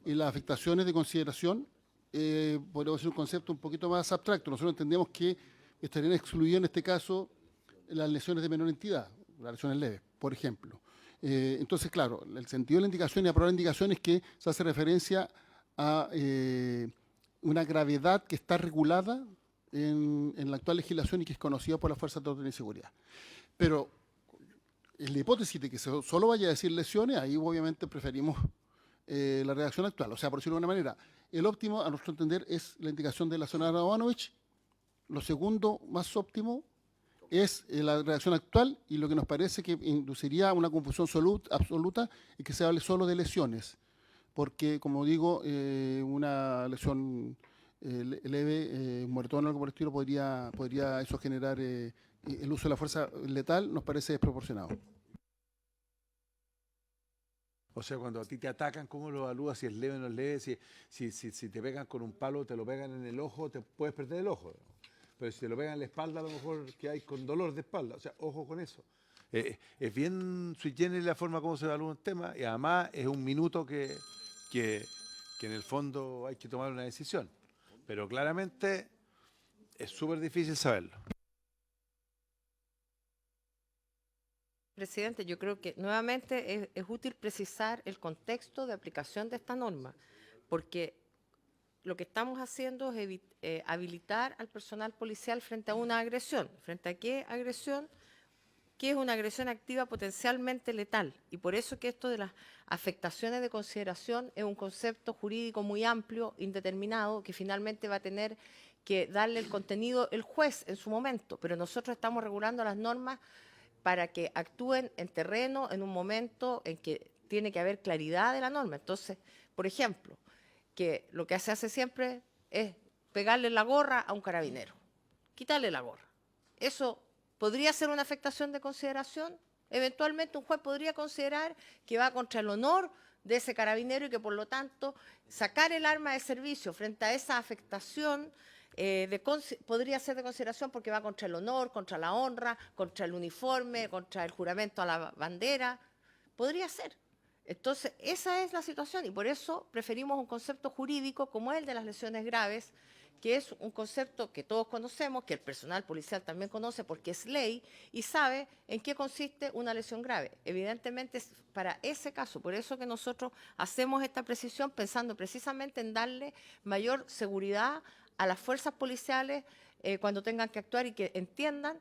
Y las afectaciones de consideración podría ser un concepto un poquito más abstracto. Nosotros entendemos que estarían excluidas en este caso las lesiones de menor entidad, las lesiones leves, por ejemplo. Entonces, claro, el sentido de la indicación y aprobar la indicación es que se hace referencia a una gravedad que está regulada en la actual legislación y que es conocida por las fuerzas de orden y seguridad. Pero en la hipótesis de que solo vaya a decir lesiones, ahí obviamente preferimos la redacción actual. O sea, por decirlo de una manera, el óptimo, a nuestro entender, es la indicación de la senadora Bodanovich. Lo segundo, más óptimo, es la redacción actual, y lo que nos parece que induciría a una confusión absoluta es que se hable solo de lesiones, porque, como digo, una lesión leve, muertón o algo por el estilo, podría eso generar el uso de la fuerza letal, nos parece desproporcionado. O sea, cuando a ti te atacan, ¿cómo lo evalúas? Si es leve o no es leve, si te pegan con un palo, te lo pegan en el ojo, te puedes perder el ojo. Pero si te lo pegan en la espalda, a lo mejor que hay con dolor de espalda. O sea, ojo con eso. Es bien sui generis la forma como se evalúa un tema, y además es un minuto que en el fondo hay que tomar una decisión. Pero claramente es súper difícil saberlo. Presidente, yo creo que nuevamente es útil precisar el contexto de aplicación de esta norma, porque lo que estamos haciendo es habilitar al personal policial frente a una agresión. ¿Frente a qué agresión? Que es una agresión activa potencialmente letal. Y por eso que esto de las afectaciones de consideración es un concepto jurídico muy amplio, indeterminado, que finalmente va a tener que darle el contenido el juez en su momento. Pero nosotros estamos regulando las normas para que actúen en terreno en un momento en que tiene que haber claridad de la norma. Entonces, por ejemplo, que lo que se hace siempre es pegarle la gorra a un carabinero, quitarle la gorra. Eso podría ser una afectación de consideración. Eventualmente un juez podría considerar que va contra el honor de ese carabinero y que por lo tanto sacar el arma de servicio frente a esa afectación podría ser de consideración porque va contra el honor, contra la honra, contra el uniforme, contra el juramento a la bandera. Podría ser. Entonces, esa es la situación y por eso preferimos un concepto jurídico como el de las lesiones graves, que es un concepto que todos conocemos, que el personal policial también conoce porque es ley y sabe en qué consiste una lesión grave. Evidentemente es para ese caso, por eso que nosotros hacemos esta precisión pensando precisamente en darle mayor seguridad a las fuerzas policiales cuando tengan que actuar y que entiendan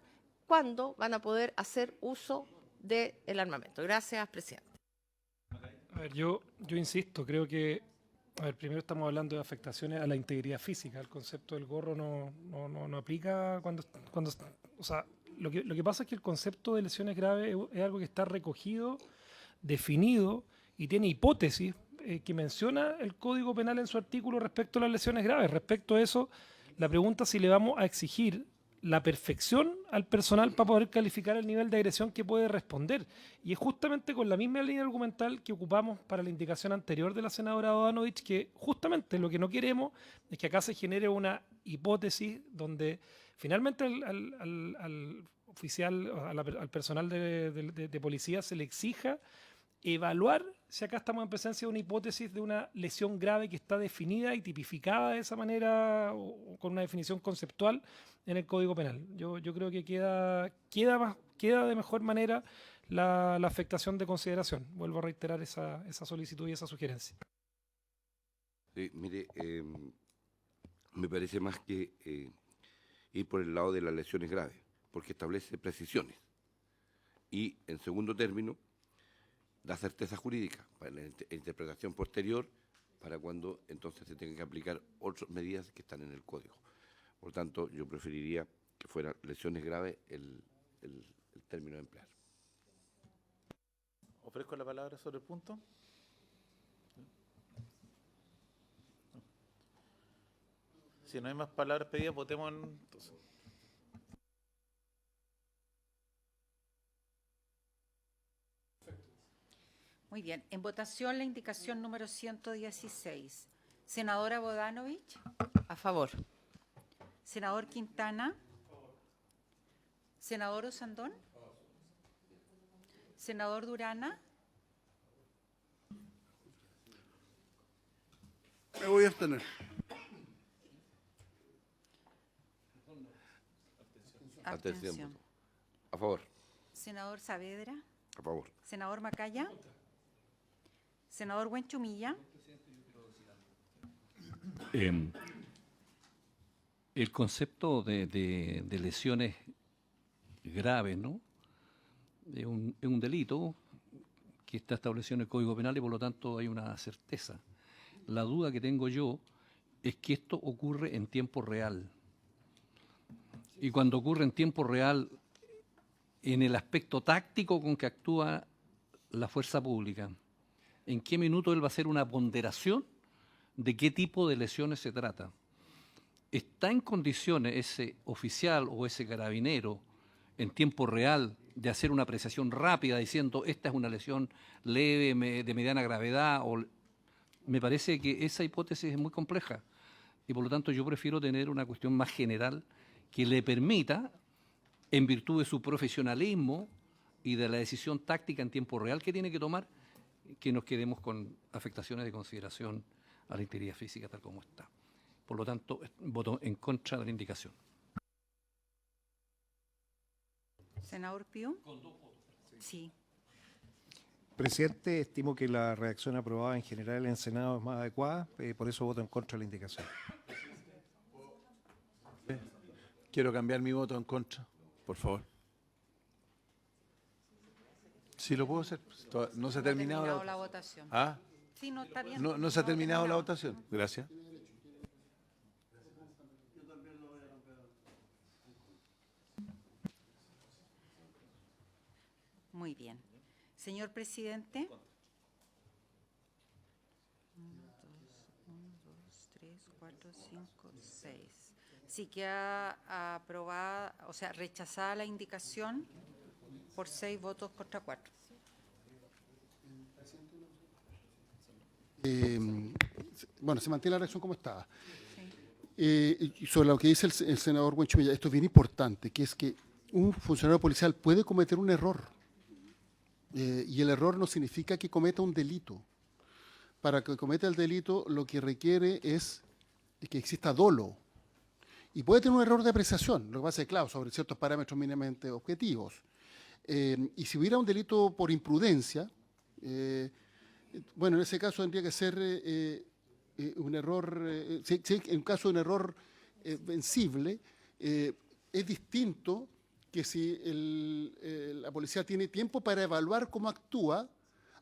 cuándo van a poder hacer uso del armamento. Gracias, presidente. A ver, yo insisto, creo que, a ver, primero estamos hablando de afectaciones a la integridad física. El concepto del gorro no aplica cuando, o sea, lo que pasa es que el concepto de lesiones graves es algo que está recogido, definido y tiene hipótesis que menciona el Código Penal en su artículo respecto a las lesiones graves. Respecto a eso, la pregunta es si le vamos a exigir la perfección al personal para poder calificar el nivel de agresión que puede responder. Y es justamente con la misma línea argumental que ocupamos para la indicación anterior de la senadora Bodanovich, que justamente lo que no queremos es que acá se genere una hipótesis donde finalmente al oficial, al personal de policía se le exija evaluar si acá estamos en presencia de una hipótesis de una lesión grave que está definida y tipificada de esa manera o con una definición conceptual en el Código Penal. Yo creo que queda de mejor manera la afectación de consideración. Vuelvo a reiterar esa solicitud y esa sugerencia. Sí, mire, me parece más que ir por el lado de las lesiones graves, porque establece precisiones. Y, en segundo término, da certeza jurídica para la interpretación posterior para cuando entonces se tengan que aplicar otras medidas que están en el Código. Por tanto, yo preferiría que fuera lesiones graves el término a emplear. ¿Ofrezco la palabra sobre el punto? Si no hay más palabras pedidas, votemos entonces. Muy bien. En votación la indicación número 116. Senadora Bodanovich. A favor. Senador Quintana. Senador Osandón. Senador Durana. Me voy a abstener. Abstención. A favor. Senador Saavedra. A favor. Senador Macaya. Senador Huenchumilla. El concepto de lesiones graves, ¿no? Es un delito que está establecido en el Código Penal y por lo tanto hay una certeza. La duda que tengo yo es que esto ocurre en tiempo real. Y cuando ocurre en tiempo real, en el aspecto táctico con que actúa la fuerza pública, ¿en qué minuto él va a hacer una ponderación de qué tipo de lesiones se trata? ¿Está en condiciones ese oficial o ese carabinero en tiempo real de hacer una apreciación rápida diciendo esta es una lesión leve, de mediana gravedad? Me parece que esa hipótesis es muy compleja y por lo tanto yo prefiero tener una cuestión más general que le permita, en virtud de su profesionalismo y de la decisión táctica en tiempo real que tiene que tomar, que nos quedemos con afectaciones de consideración a la integridad física tal como está. Por lo tanto, voto en contra de la indicación. Senador Piu. Sí. Presidente, estimo que la redacción aprobada en general en Senado es más adecuada, por eso voto en contra de la indicación. Quiero cambiar mi voto en contra, por favor. Sí, lo puedo hacer. No se ha terminado la votación. ¿Ah? Sí, no está bien. No se ha terminado la votación. Gracias. Muy bien. Señor presidente. 1, 2, 3, 4, 5, 6. Sí queda aprobada, o sea, rechazada la indicación por 6 votos contra 4. Bueno, se mantiene la redacción como estaba. Y sobre lo que dice el senador Huenchumilla, esto es bien importante, que es que un funcionario policial puede cometer un error. Y el error no significa que cometa un delito. Para que cometa el delito, lo que requiere es que exista dolo. Y puede tener un error de apreciación, lo que pasa es claro, sobre ciertos parámetros mínimamente objetivos. Y si hubiera un delito por imprudencia, bueno, en ese caso tendría que ser un error, en un caso de un error vencible, es distinto que si la policía tiene tiempo para evaluar cómo actúa,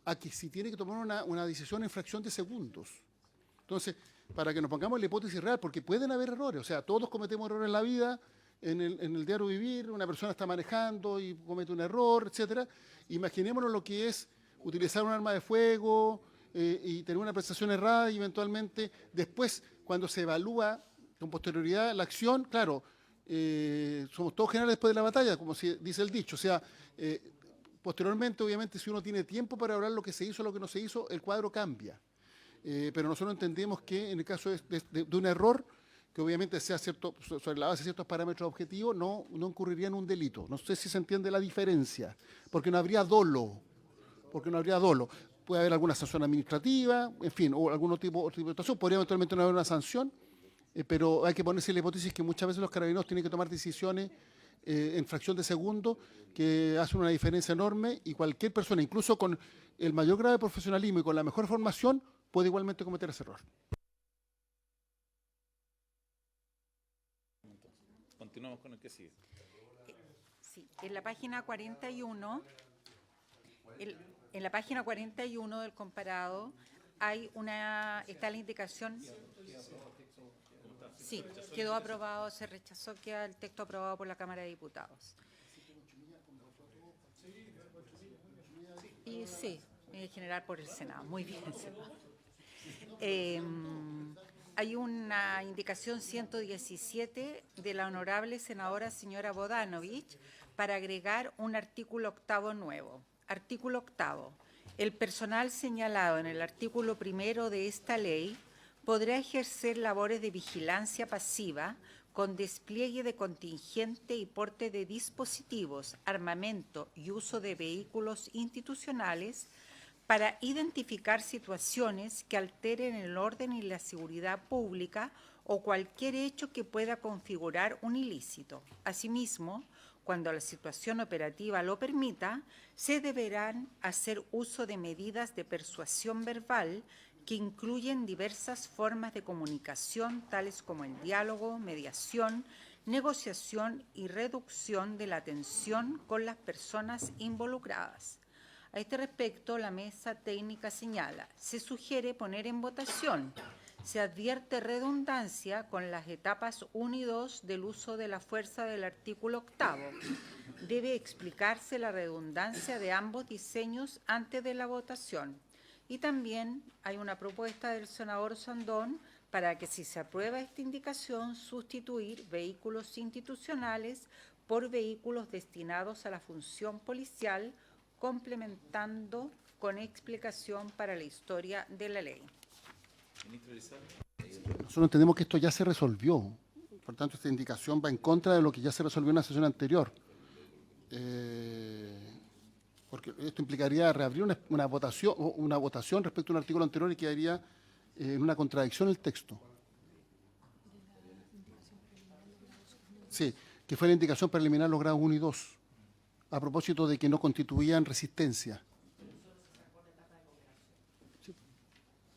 a que si tiene que tomar una decisión en fracción de segundos. Entonces, para que nos pongamos la hipótesis real, porque pueden haber errores, o sea, todos cometemos errores en la vida, en el diario vivir, una persona está manejando y comete un error, etcétera. Imaginémonos lo que es utilizar un arma de fuego y tener una apreciación errada y eventualmente después, cuando se evalúa con posterioridad la acción, claro, somos todos generales después de la batalla, como dice el dicho, o sea, posteriormente, obviamente, si uno tiene tiempo para evaluar lo que se hizo, lo que no se hizo, el cuadro cambia. Pero nosotros entendemos que en el caso de un error, que obviamente sea cierto, sobre la base de ciertos parámetros objetivos, no incurriría en un delito. No sé si se entiende la diferencia, porque no habría dolo. Puede haber alguna sanción administrativa, en fin, o algún tipo de situación. Podría eventualmente no haber una sanción, pero hay que ponerse la hipótesis que muchas veces los carabineros tienen que tomar decisiones en fracción de segundo que hacen una diferencia enorme y cualquier persona, incluso con el mayor grado de profesionalismo y con la mejor formación, puede igualmente cometer ese error. Continuamos con el que sigue. Sí, en la página 41, en la página 41 del comparado está la indicación. Sí, quedó aprobado, se rechazó, queda el texto aprobado por la Cámara de Diputados. Y sí, en general por el Senado, muy bien, Senado. hay una indicación 117 de la honorable senadora señora Bodanovich para agregar un artículo 8º nuevo. Artículo 8º. El personal señalado en el artículo 1 de esta ley podrá ejercer labores de vigilancia pasiva con despliegue de contingente y porte de dispositivos, armamento y uso de vehículos institucionales para identificar situaciones que alteren el orden y la seguridad pública o cualquier hecho que pueda configurar un ilícito. Asimismo, cuando la situación operativa lo permita, se deberán hacer uso de medidas de persuasión verbal que incluyen diversas formas de comunicación, tales como el diálogo, mediación, negociación y reducción de la tensión con las personas involucradas. A este respecto, la mesa técnica señala, se sugiere poner en votación, se advierte redundancia con las etapas 1 y 2 del uso de la fuerza del artículo 8º. Debe explicarse la redundancia de ambos diseños antes de la votación. Y también hay una propuesta del senador Sandón para que, si se aprueba esta indicación, sustituir vehículos institucionales por vehículos destinados a la función policial, complementando con explicación para la historia de la ley. Nosotros entendemos que esto ya se resolvió. Por tanto, esta indicación va en contra de lo que ya se resolvió en la sesión anterior. Porque esto implicaría reabrir una votación respecto a un artículo anterior y quedaría en una contradicción el texto. Sí, que fue la indicación para eliminar los grados 1 y 2, a propósito de que no constituían resistencia.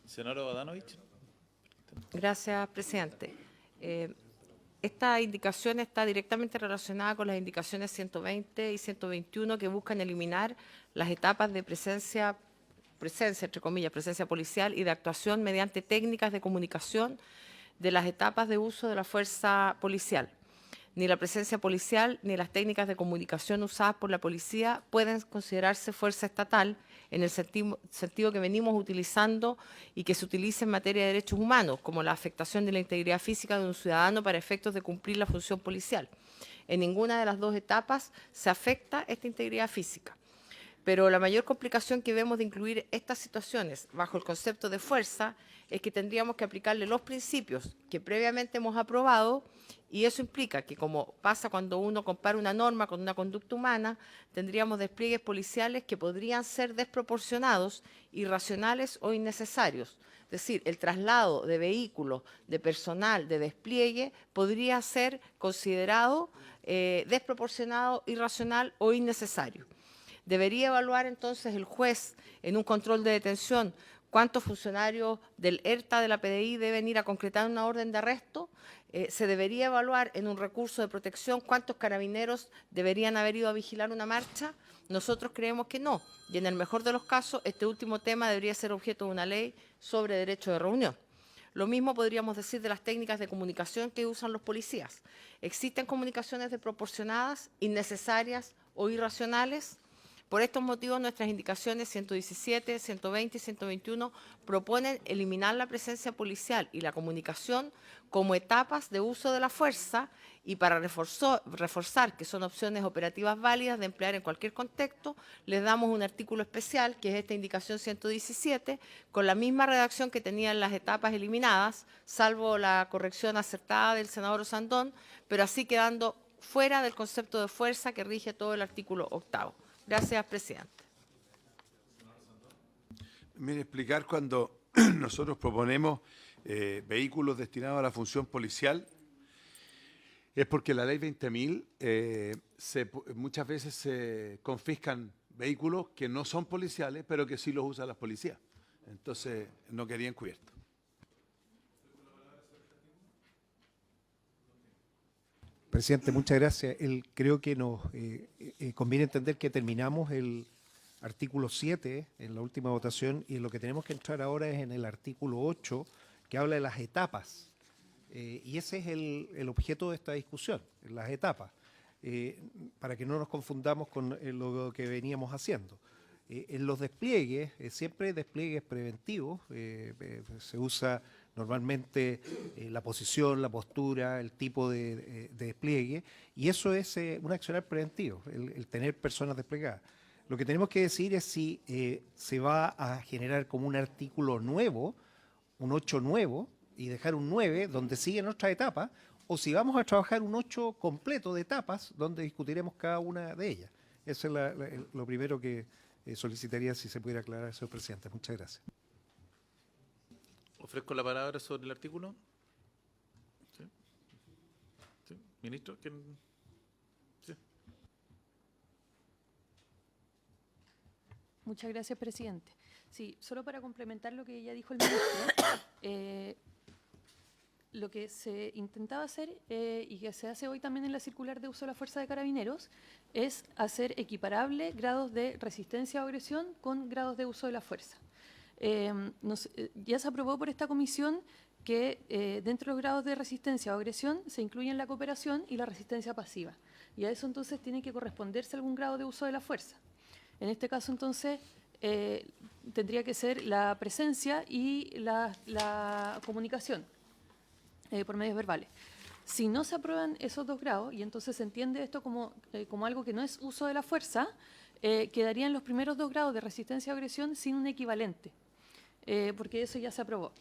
Senadora Bodanovich. Gracias, presidente. Esta indicación está directamente relacionada con las indicaciones 120 y 121 que buscan eliminar las etapas de presencia, entre comillas, presencia policial y de actuación mediante técnicas de comunicación de las etapas de uso de la fuerza policial. Ni la presencia policial ni las técnicas de comunicación usadas por la policía pueden considerarse fuerza estatal en el sentido que venimos utilizando y que se utiliza en materia de derechos humanos, como la afectación de la integridad física de un ciudadano para efectos de cumplir la función policial. En ninguna de las dos etapas se afecta esta integridad física. Pero la mayor complicación que vemos de incluir estas situaciones bajo el concepto de fuerza es que tendríamos que aplicarle los principios que previamente hemos aprobado, y eso implica que, como pasa cuando uno compara una norma con una conducta humana, tendríamos despliegues policiales que podrían ser desproporcionados, irracionales o innecesarios. Es decir, el traslado de vehículos, de personal, de despliegue, podría ser considerado desproporcionado, irracional o innecesario. Debería evaluar entonces el juez en un control de detención cuántos funcionarios del ERTA de la PDI deben ir a concretar una orden de arresto. Se debería evaluar en un recurso de protección cuántos carabineros deberían haber ido a vigilar una marcha. Nosotros creemos que no, y en el mejor de los casos este último tema debería ser objeto de una ley sobre derecho de reunión. Lo mismo podríamos decir de las técnicas de comunicación que usan los policías. ¿Existen comunicaciones desproporcionadas, innecesarias o irracionales? Por estos motivos, nuestras indicaciones 117, 120 y 121 proponen eliminar la presencia policial y la comunicación como etapas de uso de la fuerza, y para reforzar que son opciones operativas válidas de emplear en cualquier contexto, les damos un artículo especial, que es esta indicación 117, con la misma redacción que tenían las etapas eliminadas, salvo la corrección acertada del senador Sandón, pero así quedando fuera del concepto de fuerza que rige todo el artículo 8º. Gracias, presidente. Mire, explicar cuando nosotros proponemos vehículos destinados a la función policial es porque la ley 20.000 muchas veces se confiscan vehículos que no son policiales, pero que sí los usan las policías. Entonces, no querían cubierto. Presidente, muchas gracias. Creo que nos conviene entender que terminamos el artículo 7 en la última votación, y lo que tenemos que entrar ahora es en el artículo 8, que habla de las etapas. Y ese es el objeto de esta discusión, las etapas, para que no nos confundamos con lo que veníamos haciendo. En los despliegues, siempre hay despliegues preventivos, se usa normalmente la posición, la postura, el tipo de despliegue, y eso es un accionar preventivo, el tener personas desplegadas. Lo que tenemos que decir es si se va a generar como un artículo nuevo, un 8 nuevo, y dejar un 9 donde siguen otras etapas, o si vamos a trabajar un 8 completo de etapas donde discutiremos cada una de ellas. Eso es lo primero que solicitaría si se pudiera aclarar, señor presidente. Muchas gracias. Ofrezco la palabra sobre el artículo. ¿Sí? ¿Sí? Ministro, ¿quién? Sí. Muchas gracias, presidente. Sí, solo para complementar lo que ya dijo el ministro, lo que se intentaba hacer y que se hace hoy también en la circular de uso de la fuerza de carabineros es hacer equiparable grados de resistencia o agresión con grados de uso de la fuerza. Ya se aprobó por esta comisión que dentro de los grados de resistencia o agresión se incluyen la cooperación y la resistencia pasiva. Y a eso entonces tiene que corresponderse algún grado de uso de la fuerza. En este caso entonces tendría que ser la presencia y la comunicación por medios verbales. Si no se aprueban esos 2 grados, y entonces se entiende esto como algo que no es uso de la fuerza, quedarían los primeros 2 grados de resistencia o agresión sin un equivalente, porque eso ya se aprobó.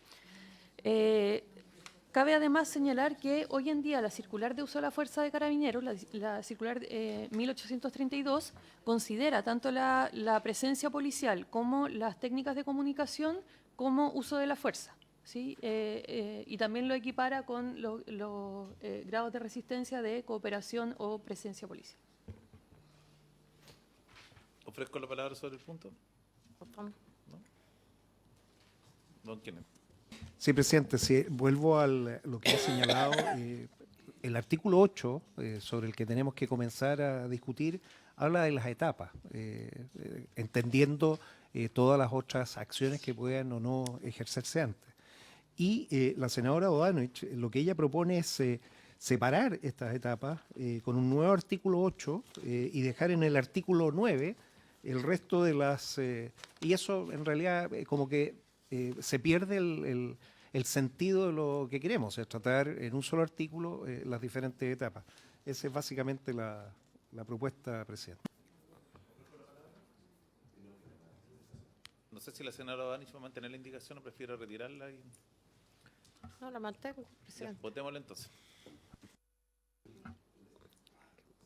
Cabe además señalar que hoy en día la circular de uso de la fuerza de carabineros, la circular 1832, considera tanto la presencia policial como las técnicas de comunicación como uso de la fuerza. ¿Sí? Y también lo equipara con los grados de resistencia de cooperación o presencia policial. Ofrezco la palabra sobre el punto. ¿No? Don Kenneth. Sí, presidente, sí, vuelvo a lo que he señalado. El artículo 8, sobre el que tenemos que comenzar a discutir, habla de las etapas, entendiendo todas las otras acciones que puedan o no ejercerse antes. Y la senadora Bodanovich, lo que ella propone es separar estas etapas con un nuevo artículo 8 y dejar en el artículo 9 el resto de las... y eso en realidad como que se pierde el sentido de lo que queremos, es tratar en un solo artículo las diferentes etapas. Esa es básicamente la propuesta, presidente. No sé si la senadora Bodanovich va a mantener la indicación o prefiere retirarla. No, la mantengo, Ya, presidente. votémosla entonces.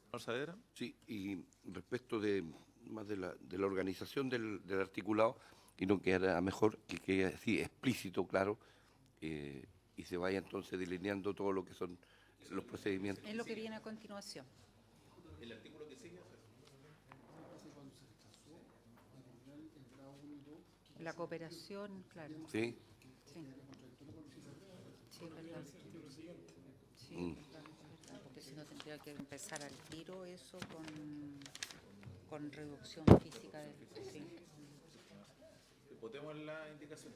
¿Señor Saavedra? Sí, y respecto de más de la organización del articulado, y no quedará mejor que quede así explícito, claro, y se vaya entonces delineando todo lo que son los procedimientos. Es lo que viene a continuación. El artículo que sigue. La cooperación, claro. ¿Sí? Sí. Sí, es verdad. Sí, Mm. es verdad, porque si no tendría que empezar al tiro eso con reducción física del... Sí. Votemos la indicación.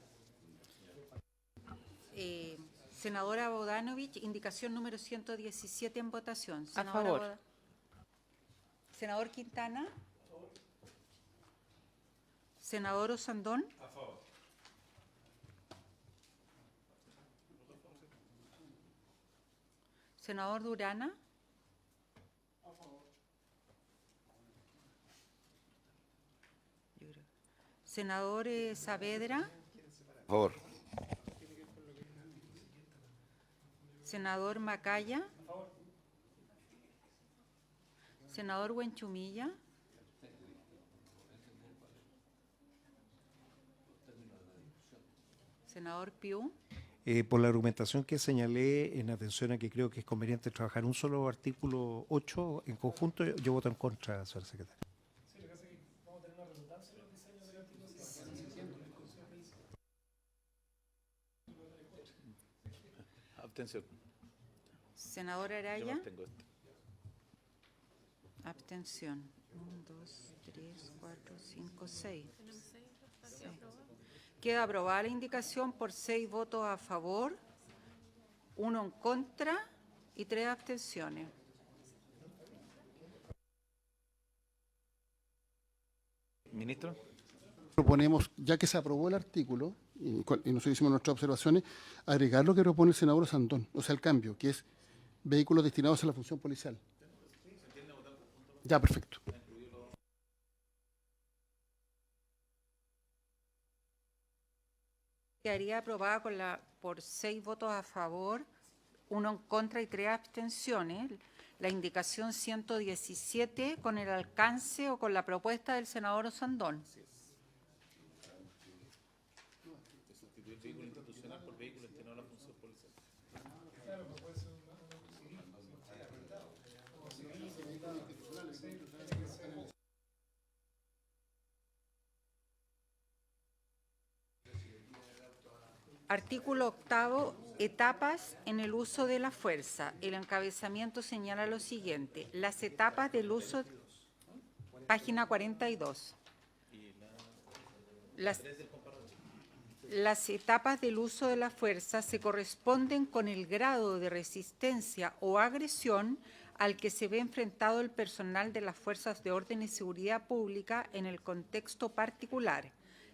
Senadora Bodanovich, indicación número 117 en votación. A favor. Senador Quintana. Senador Osandón. A favor. Senador Durana. A favor. Senador Saavedra. Por favor. Senador Macaya. Senador Huenchumilla. Senador Piu. Por la argumentación que señalé, en atención a que creo que es conveniente trabajar un solo artículo 8 en conjunto, yo voto en contra, señor secretario. Abstención. Senador Yo Araya. mantengo esto. Abstención. 1, 2, 3, 4, 5, 6. Queda aprobada la indicación por 6 votos a favor, 1 en contra y 3 abstenciones. Ministro. Proponemos, ya que se aprobó el artículo, y nosotros hicimos nuestras observaciones, agregar lo que propone el senador Sandón, o sea, el cambio, que es vehículos destinados a la función policial. Ya, perfecto. Quedaría aprobada por 6 votos a favor, 1 en contra y 3 abstenciones. La indicación 117 con el alcance o con la propuesta del senador Sandón. Artículo 8º, etapas en el uso de la fuerza. El encabezamiento señala lo siguiente. Las etapas del uso, página 42. Las etapas del uso de la fuerza se corresponden con el grado de resistencia o agresión al que se ve enfrentado el personal de las fuerzas de orden y seguridad pública en el contexto particular.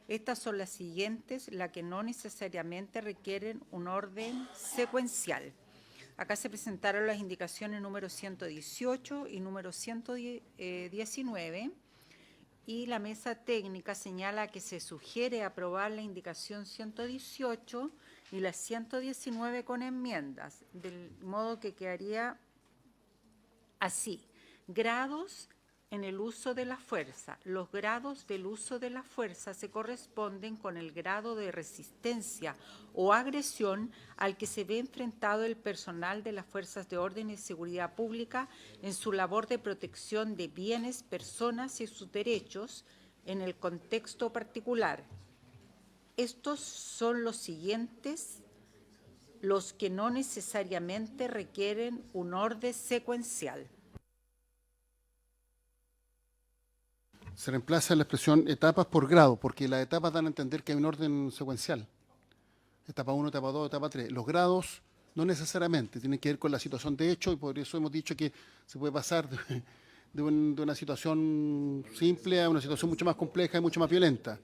Estas son las siguientes, las que no necesariamente requieren un orden secuencial. Acá se presentaron las indicaciones número 118 y número 119 y la mesa técnica señala que se sugiere aprobar la indicación 118 y la 119 con enmiendas, del modo que quedaría así. Grados en el uso de la fuerza. Los grados del uso de la fuerza se corresponden con el grado de resistencia o agresión al que se ve enfrentado el personal de las fuerzas de orden y seguridad pública en su labor de protección de bienes, personas y sus derechos en el contexto particular. Estos son los siguientes, los que no necesariamente requieren un orden secuencial. Se reemplaza la expresión etapas por grado, porque las etapas dan a entender que hay un orden secuencial. Etapa 1, etapa 2, etapa 3. Los grados no necesariamente tienen que ver con la situación de hecho y por eso hemos dicho que se puede pasar de una situación simple a una situación mucho más compleja y mucho más violenta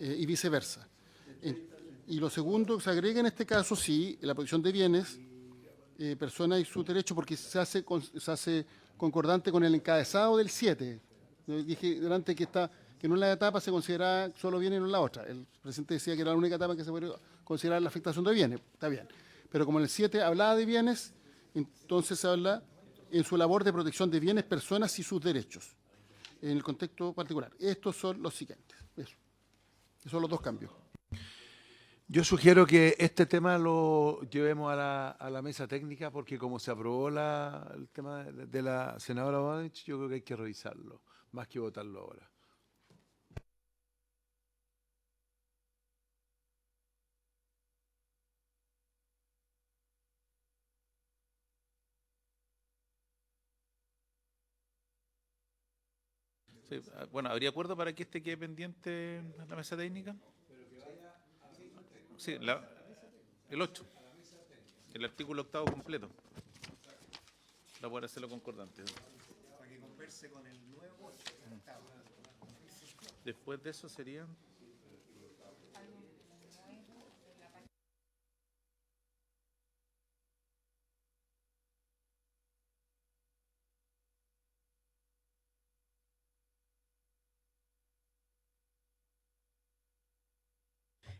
y viceversa. Y lo segundo, se agrega en este caso, sí, la protección de bienes, personas y sus derechos, porque se hace concordante con el encabezado del 7. Yo dije delante que en una etapa se consideraba solo bienes y no en la otra. El presidente decía que era la única etapa en que se podía considerar la afectación de bienes. Está bien. Pero como en el 7 hablaba de bienes, entonces se habla en su labor de protección de bienes, personas y sus derechos, en el contexto particular. Estos son los siguientes. Eso. Esos son los dos cambios. Yo sugiero que este tema lo llevemos a la mesa técnica porque como se aprobó el tema de la senadora Bonich, yo creo que hay que revisarlo, más que votarlo ahora. Sí, bueno, ¿habría acuerdo para que este quede pendiente en la mesa técnica? Sí, el 8, el artículo 8º completo, para poder hacerlo concordante. Para que converse con el nuevo 8. Después de eso sería...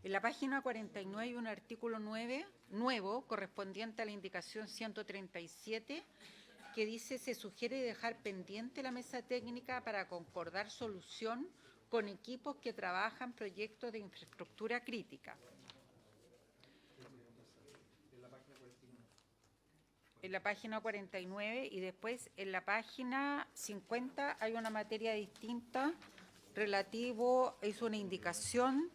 En la página 49 hay un artículo nuevo correspondiente a la indicación 137 que dice se sugiere dejar pendiente la mesa técnica para concordar solución con equipos que trabajan proyectos de infraestructura crítica. En la página 49 y después en la página 50 hay una materia distinta relativo, es una indicación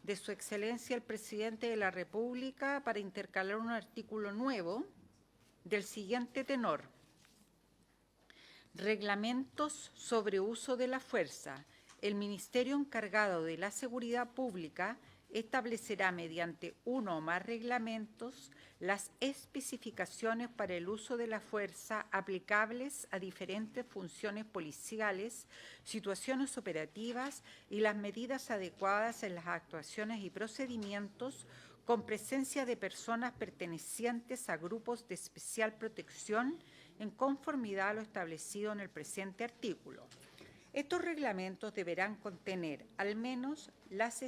de Su Excelencia el Presidente de la República para intercalar un artículo nuevo del siguiente tenor. Reglamentos sobre uso de la fuerza. El Ministerio encargado de la Seguridad Pública establecerá mediante uno o más reglamentos las especificaciones para el uso de la fuerza aplicables a diferentes funciones policiales, situaciones operativas y las medidas adecuadas en las actuaciones y procedimientos con presencia de personas pertenecientes a grupos de especial protección en conformidad a lo establecido en el presente artículo. Estos reglamentos deberán contener al menos las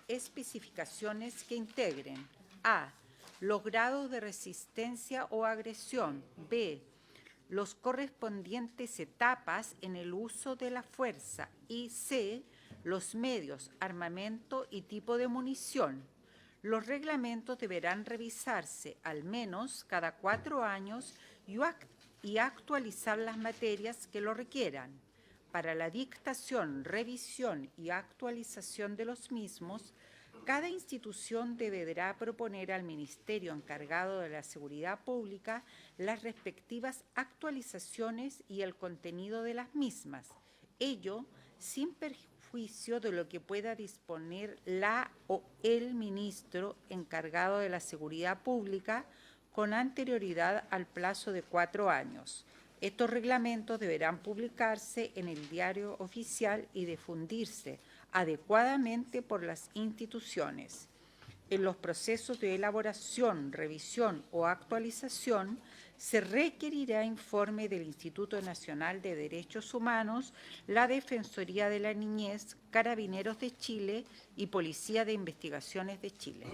especificaciones que integren a. Los grados de resistencia o agresión. B. Los correspondientes etapas en el uso de la fuerza. Y C. Los medios, armamento y tipo de munición. Los reglamentos deberán revisarse al menos cada 4 años y actualizar las materias que lo requieran. Para la dictación, revisión y actualización de los mismos, cada institución deberá proponer al Ministerio encargado de la Seguridad Pública las respectivas actualizaciones y el contenido de las mismas, ello sin perjuicio de lo que pueda disponer la o el ministro encargado de la Seguridad Pública con anterioridad al plazo de 4 años. Estos reglamentos deberán publicarse en el Diario Oficial y difundirse adecuadamente por las instituciones. En los procesos de elaboración, revisión o actualización, se requerirá informe del Instituto Nacional de Derechos Humanos, la Defensoría de la Niñez, Carabineros de Chile y Policía de Investigaciones de Chile.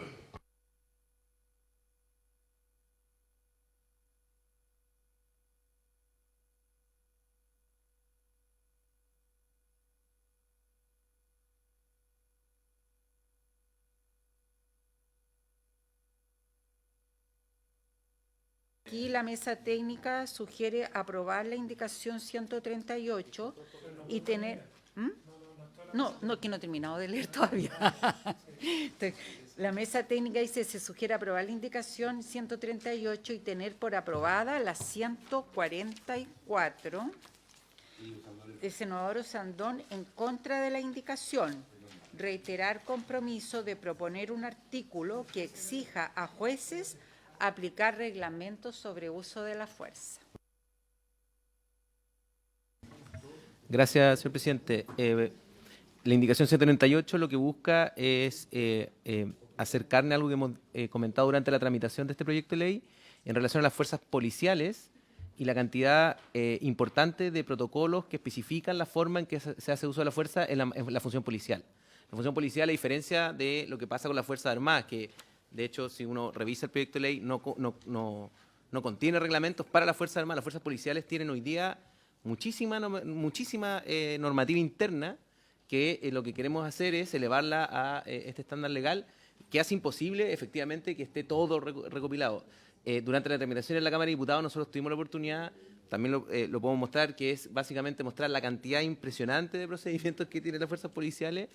Aquí la mesa técnica sugiere aprobar la indicación 138 y tener... No, que no he terminado de leer todavía. La mesa técnica dice, se sugiere aprobar la indicación 138 y tener por aprobada la 144 del senador Osandón en contra de la indicación. Reiterar compromiso de proponer un artículo que exija a jueces aplicar reglamentos sobre uso de la fuerza. Gracias, señor presidente. La indicación 138 lo que busca es hacer carne a algo que hemos comentado durante la tramitación de este proyecto de ley en relación a las fuerzas policiales y la cantidad importante de protocolos que especifican la forma en que se hace uso de la fuerza en la función policial. La función policial, a diferencia de lo que pasa con las Fuerzas Armadas, que de hecho, si uno revisa el proyecto de ley, no contiene reglamentos para las Fuerzas Armadas. Las fuerzas policiales tienen hoy día muchísima normativa interna que lo que queremos hacer es elevarla a este estándar legal que hace imposible, efectivamente, que esté todo recopilado. Durante la tramitación en la Cámara de Diputados nosotros tuvimos la oportunidad, también lo podemos mostrar, que es básicamente mostrar la cantidad impresionante de procedimientos que tienen las fuerzas policiales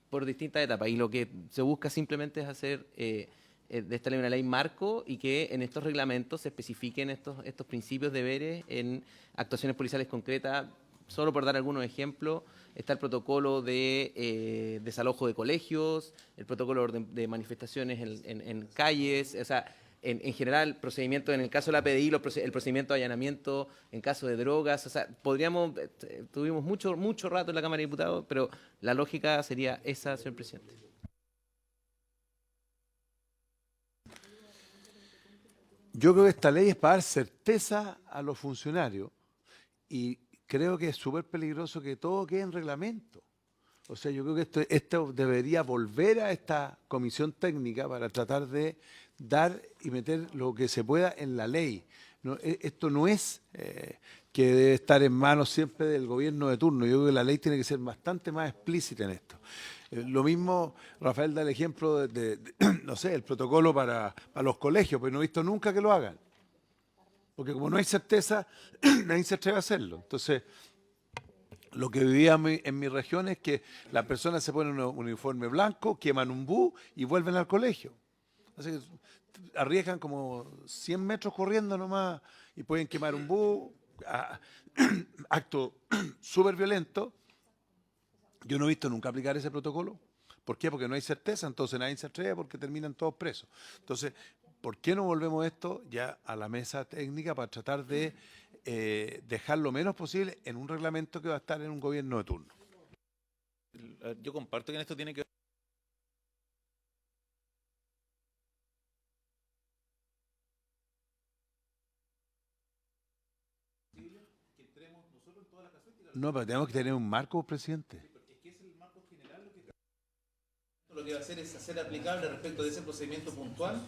por distintas etapas. Y lo que se busca simplemente es hacer de esta ley una ley marco y que en estos reglamentos se especifiquen estos principios, deberes en actuaciones policiales concretas. Solo por dar algunos ejemplos, está el protocolo de desalojo de colegios, el protocolo de manifestaciones en calles, o sea, en general, procedimientos en el caso de la PDI, el procedimiento de allanamiento en caso de drogas, o sea, tuvimos mucho rato en la Cámara de Diputados, pero la lógica sería esa, señor presidente. Yo creo que esta ley es para dar certeza a los funcionarios y creo que es súper peligroso que todo quede en reglamento. O sea, yo creo que esto debería volver a esta comisión técnica para tratar de dar y meter lo que se pueda en la ley. No, esto no es que debe estar en manos siempre del gobierno de turno. Yo creo que la ley tiene que ser bastante más explícita en esto. Lo mismo, Rafael da el ejemplo no sé, el protocolo para los colegios, pero no he visto nunca que lo hagan. Porque como no hay certeza, nadie se atreve a hacerlo. Entonces, lo que vivía en mi región es que las personas se ponen un uniforme blanco, queman un bus y vuelven al colegio. Así que arriesgan como 100 metros corriendo nomás y pueden quemar un bus, acto súper violento. Yo no he visto nunca aplicar ese protocolo, ¿Por qué? Porque no hay certeza, entonces nadie se atreve porque terminan todos presos. Entonces, ¿por qué no volvemos esto ya a la mesa técnica para tratar de dejar lo menos posible en un reglamento que va a estar en un gobierno de turno? Yo comparto que en esto tiene que No, pero tenemos que tener un marco, presidente. lo que va a hacer es hacer aplicable respecto de ese procedimiento puntual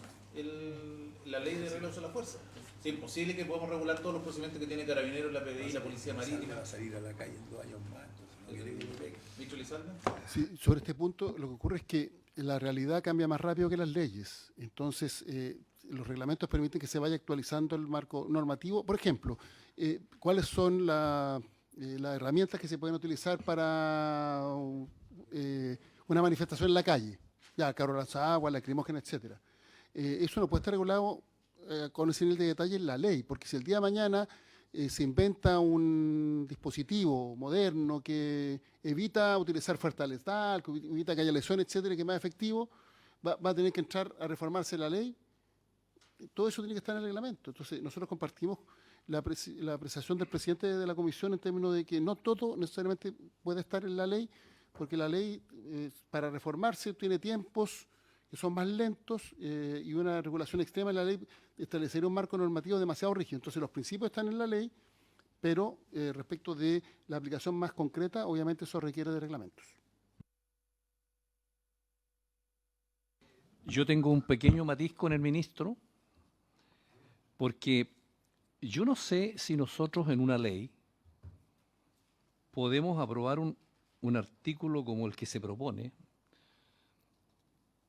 la ley de regla de uso de la fuerza. Es imposible que podamos regular todos los procedimientos que tiene Carabineros, la PDI, la Policía Marítima. Va a salir a la calle en 2 años más, entonces no quiere que le pegue. ¿Ministro Lizalde? Sí, sobre este punto, lo que ocurre es que la realidad cambia más rápido que las leyes. Entonces, los reglamentos permiten que se vaya actualizando el marco normativo. Por ejemplo, ¿cuáles son las herramientas que se pueden utilizar para una manifestación en la calle? Ya, carro lanzaagua, lacrimógena, etcétera. Eso no puede estar regulado con ese nivel de detalle en la ley, porque si el día de mañana se inventa un dispositivo moderno que evita utilizar fuerza letal, que evita que haya lesiones, etcétera, que es más efectivo, va a tener que entrar a reformarse la ley. Todo eso tiene que estar en el reglamento. Entonces, nosotros compartimos la apreciación del presidente de la comisión en términos de que no todo necesariamente puede estar en la ley, porque la ley, para reformarse, tiene tiempos que son más lentos y una regulación extrema en la ley establecería un marco normativo demasiado rígido. Entonces, los principios están en la ley, pero respecto de la aplicación más concreta, obviamente eso requiere de reglamentos. Yo tengo un pequeño matiz con el ministro, porque yo no sé si nosotros en una ley podemos aprobar un artículo como el que se propone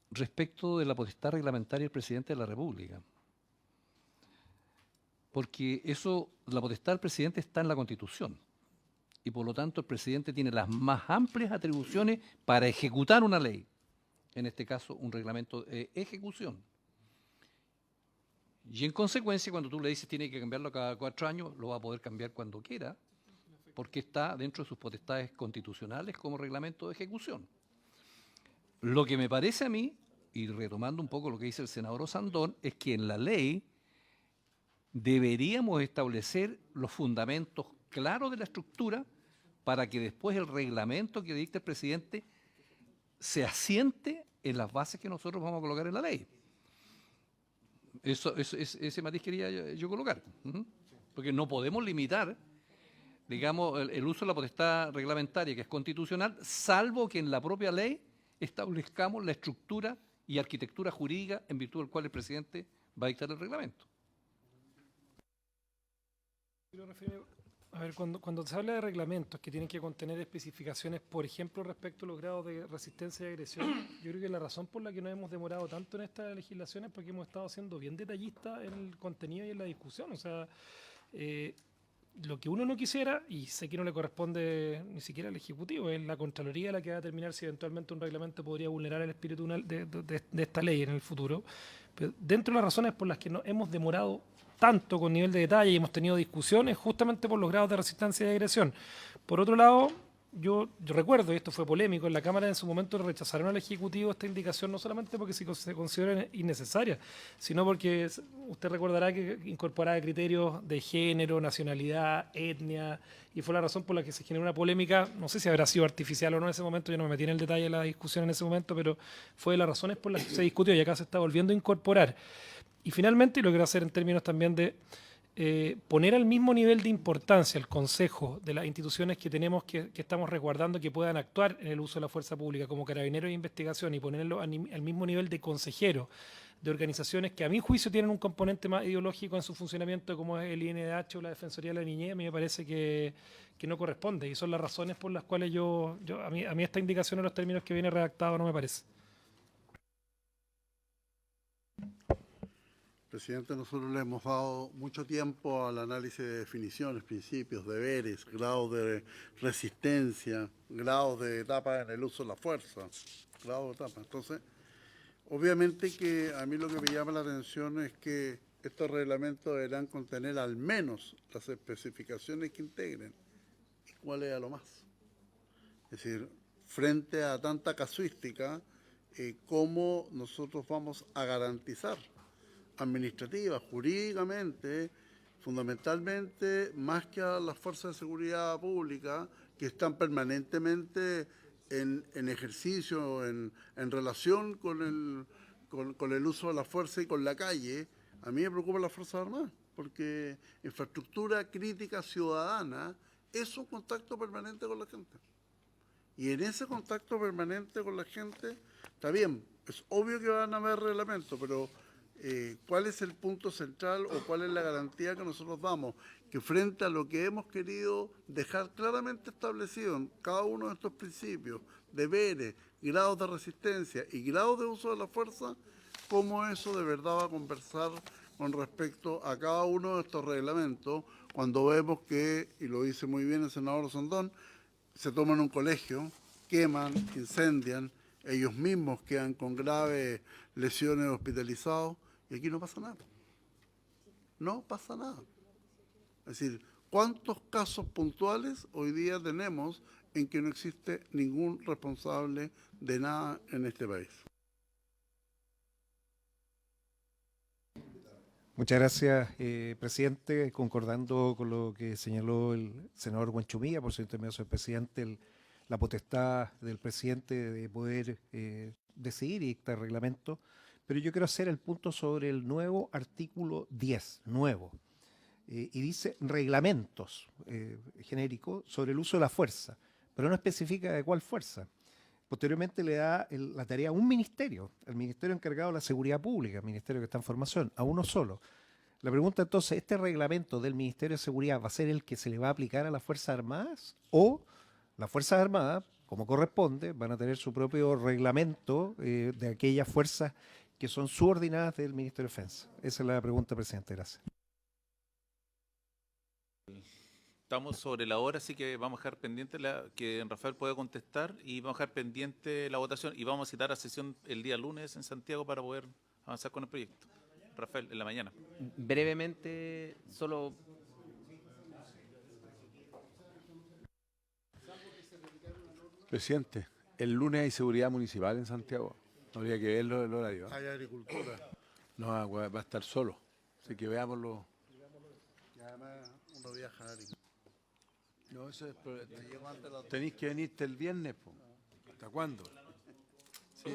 respecto de la potestad reglamentaria del presidente de la República. Porque la potestad del presidente está en la Constitución. Y por lo tanto el presidente tiene las más amplias atribuciones para ejecutar una ley. En este caso, un reglamento de ejecución. Y en consecuencia, cuando tú le dices tiene que cambiarlo cada 4 años, lo va a poder cambiar cuando quiera, porque está dentro de sus potestades constitucionales como reglamento de ejecución. Lo que me parece a mí, y retomando un poco lo que dice el senador Osandón, es que en la ley deberíamos establecer los fundamentos claros de la estructura para que después el reglamento que dicte el presidente se asiente en las bases que nosotros vamos a colocar en la ley. Ese matiz quería yo colocar. Porque no podemos limitar, digamos, el uso de la potestad reglamentaria, que es constitucional, salvo que en la propia ley establezcamos la estructura y arquitectura jurídica en virtud del cual el presidente va a dictar el reglamento. A ver, cuando se habla de reglamentos que tienen que contener especificaciones, por ejemplo, respecto a los grados de resistencia y agresión, yo creo que la razón por la que nos hemos demorado tanto en esta legislación es porque hemos estado siendo bien detallistas en el contenido y en la discusión. O sea, lo que uno no quisiera, y sé que no le corresponde ni siquiera al Ejecutivo, es la Contraloría la que va a determinar si eventualmente un reglamento podría vulnerar el espíritu de esta ley en el futuro. Pero dentro de las razones por las que nos hemos demorado tanto con nivel de detalle y hemos tenido discusiones justamente por los grados de resistencia y agresión. Por otro lado, yo recuerdo, y esto fue polémico, en la Cámara en su momento rechazaron al Ejecutivo esta indicación no solamente porque se considera innecesaria, sino porque usted recordará que incorporaba criterios de género, nacionalidad, etnia, y fue la razón por la que se generó una polémica, no sé si habrá sido artificial o no en ese momento, yo no me metí en el detalle de la discusión en ese momento, pero fue de las razones por las que se discutió y acá se está volviendo a incorporar. Y finalmente, y lo quiero hacer en términos también de poner al mismo nivel de importancia el Consejo de las instituciones que tenemos que estamos resguardando que puedan actuar en el uso de la fuerza pública como Carabineros de Investigación y ponerlo al mismo nivel de consejeros de organizaciones que a mi juicio tienen un componente más ideológico en su funcionamiento como es el INDH o la Defensoría de la Niñez, a mí me parece que no corresponde y son las razones por las cuales a mí esta indicación en los términos que viene redactado no me parece. Presidente, nosotros le hemos dado mucho tiempo al análisis de definiciones, principios, deberes, grados de resistencia, grados de etapa en el uso de la fuerza, grados de etapa. Entonces, obviamente que a mí lo que me llama la atención es que estos reglamentos deberán contener al menos las especificaciones que integren. ¿Y cuál es a lo más? Es decir, frente a tanta casuística, cómo nosotros vamos a garantizar administrativa, jurídicamente, fundamentalmente, más que a las fuerzas de seguridad pública, que están permanentemente en ejercicio, en relación con el uso de la fuerza y con la calle. A mí me preocupan las Fuerzas Armadas, porque infraestructura crítica ciudadana es un contacto permanente con la gente. Y en ese contacto permanente con la gente, está bien, es obvio que van a haber reglamentos, pero ¿cuál es el punto central o cuál es la garantía que nosotros damos? Que frente a lo que hemos querido dejar claramente establecido en cada uno de estos principios, deberes, grados de resistencia y grados de uso de la fuerza, cómo eso de verdad va a conversar con respecto a cada uno de estos reglamentos, cuando vemos que, y lo dice muy bien el senador Sondón, se toman un colegio, queman, incendian, ellos mismos quedan con graves lesiones hospitalizados, y aquí no pasa nada. No pasa nada. Es decir, ¿cuántos casos puntuales hoy día tenemos en que no existe ningún responsable de nada en este país? Muchas gracias, presidente. Concordando con lo que señaló el senador Huanchumilla, por su intermedio, señor presidente, la potestad del presidente de poder decidir y dictar reglamento, pero yo quiero hacer el punto sobre el nuevo artículo 10, nuevo, y dice reglamentos genéricos sobre el uso de la fuerza, pero no especifica de cuál fuerza. Posteriormente le da la tarea a un ministerio, el ministerio encargado de la seguridad pública, el ministerio que está en formación, a uno solo. La pregunta entonces, ¿este reglamento del Ministerio de Seguridad va a ser el que se le va a aplicar a las Fuerzas Armadas? ¿O las Fuerzas Armadas, como corresponde, van a tener su propio reglamento de aquellas fuerzas que son subordinadas del Ministerio de Defensa? Esa es la pregunta, presidente. Gracias. Estamos sobre la hora, así que vamos a dejar pendiente que Rafael pueda contestar y vamos a dejar pendiente la votación y vamos a citar a sesión el día lunes en Santiago para poder avanzar con el proyecto. Rafael, en la mañana. Brevemente, solo... Presidente, el lunes hay seguridad municipal en Santiago. Habría que verlo el horario. Hay agricultura. No, va a estar solo. Así que veámoslo. Y además uno viaja a Ari. No, eso es. Tenéis que venirte el viernes, po. ¿Hasta cuándo? Sí.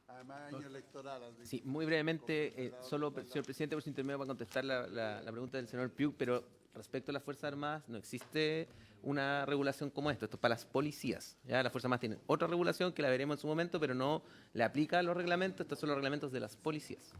Además, año electoral. Así. Sí, muy brevemente, solo, señor presidente, por su intermedio, va a contestar la pregunta del señor Piuk, pero respecto a las Fuerzas Armadas, no existe una regulación como esto es para las policías. ¿Ya? Las Fuerzas Armadas tienen otra regulación que la veremos en su momento, pero no le aplica a los reglamentos, estos son los reglamentos de las policías.